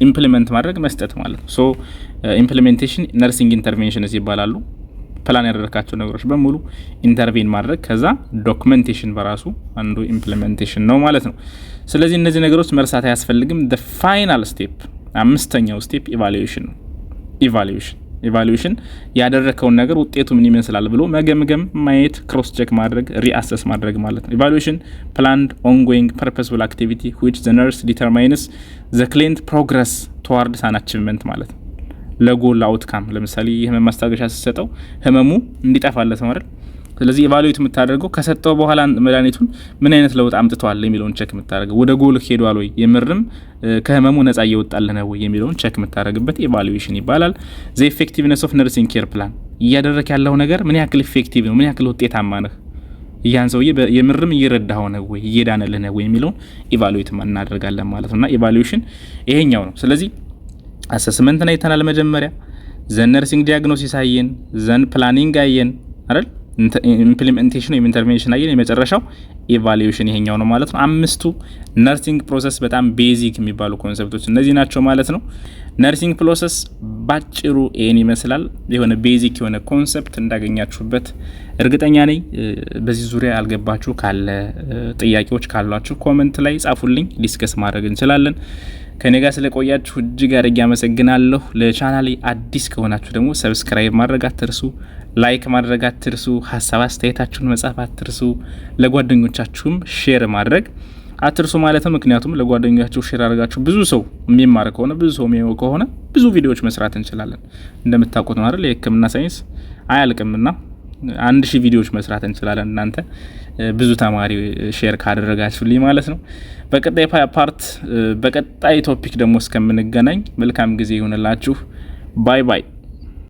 ኢምፕሊመንት ማድረግ መስጠት ማለት ነው። ሶ ኢምፕሊሜንቴሽን ነርሲንግ ኢንተርቬንሽንስ ይባላሉ። ፕላን ያደረካቸው ነገሮች በሙሉ ኢንተርቬን ማድረግ፣ ከዛ ዶክመንቴሽን በራሱ አንዱ ኢምፕሊሜንቴሽን ነው ማለት ነው። ስለዚህ እነዚህ ነገሮች መርሳት አያስፈልግም። the final step አምስተኛው ስቴፕ ኢቫሉዌሽን ነው። ኢቫሉዌሽን ያደረከውን ነገር ውጤቱ ምን ይመስላል ብሎ መገምገም፣ ማየት፣ ክሮስ ቼክ ማድረግ፣ ሪአሰስ ማድረግ ማለት ነው። ኢቫሉዌሽን planned ongoing purposeful activity which the nurse determines the client progress towards an achievement ማለት ነው። ለጎል አውትካም ለምሳሌ የህመም ማስታገሻ ሲሰጠው ህመሙ እንዲጠፋለት ማለት። ስለዚህ ኢቫሉዌት የምታደርገው ከሰጠው በኋላ መድኃኒቱን ምን አይነት ለውጥ አምጥቷል የሚለውን ቼክ የምታደርገው፣ ወደ ጎል ሄዷል ወይ፣ የምርም ከህመሙ ነፃ እየወጣልህ ነው ወይ የሚለውን ቼክ የምታደርግበት ኢቫሉዌሽን ይባላል። ዘ ኢፌክቲቭነስ ኦፍ ነርሲንግ ኬር ፕላን እያደረክ ያለው ነገር ምን ያክል ኢፌክቲቭ ነው፣ ምን ያክል ውጤታማ ነህ፣ ያን ሰውዬ የምርም እየረዳኸው ነው ወይ፣ እየዳነልህ ነው ወይ የሚለውን ኢቫሉዌት እናደርጋለን ማለት ነውና ኢቫሉዌሽን ይሄኛው ነው። ስለዚህ አሰስመንት ነው አይተናል መጀመሪያ፣ ዘን ነርሲንግ ዲያግኖሲስ አየን፣ ዘን ፕላኒንግ አየን አይደል፣ ኢምፕሊሜንቴሽን ወይም ኢንተርቬንሽን አየን፣ የመጨረሻው ኢቫሉዌሽን ይሄኛው ነው ማለት ነው። አምስቱ ነርሲንግ ፕሮሰስ በጣም ቤዚክ የሚባሉ ኮንሰፕቶች እነዚህ ናቸው ማለት ነው። ነርሲንግ ፕሮሰስ ባጭሩ ይሄን ይመስላል። የሆነ ቤዚክ የሆነ ኮንሰፕት እንዳገኛችሁበት እርግጠኛ ነኝ። በዚህ ዙሪያ ያልገባችሁ ካለ ጥያቄዎች ካሏችሁ ኮሜንት ላይ ጻፉልኝ፣ ዲስከስ ማድረግ እንችላለን። ከኔ ጋር ስለቆያችሁ እጅግ አድርጌ አመሰግናለሁ። ለቻናሌ አዲስ ከሆናችሁ ደግሞ ሰብስክራይብ ማድረግ አትርሱ፣ ላይክ ማድረግ አትርሱ፣ ሀሳብ አስተያየታችሁን መጻፍ አትርሱ፣ ለጓደኞቻችሁም ሼር ማድረግ አትርሱ ማለት ነው። ምክንያቱም ለጓደኞቻችሁ ሼር አድርጋችሁ ብዙ ሰው የሚማር ከሆነ ብዙ ሰው የሚያየው ከሆነ ብዙ ቪዲዮዎች መስራት እንችላለን። እንደምታውቁት ነው አይደል፣ የህክምና ሳይንስ አያልቅምና 1000 ቪዲዮዎች መስራት እንችላለን። እናንተ ብዙ ተማሪ ሼር ካደረጋችሁልኝ ማለት ነው። በቀጣይ ቶፒክ ደግሞ እስከምንገናኝ መልካም ጊዜ ይሁንላችሁ። ባይ ባይ።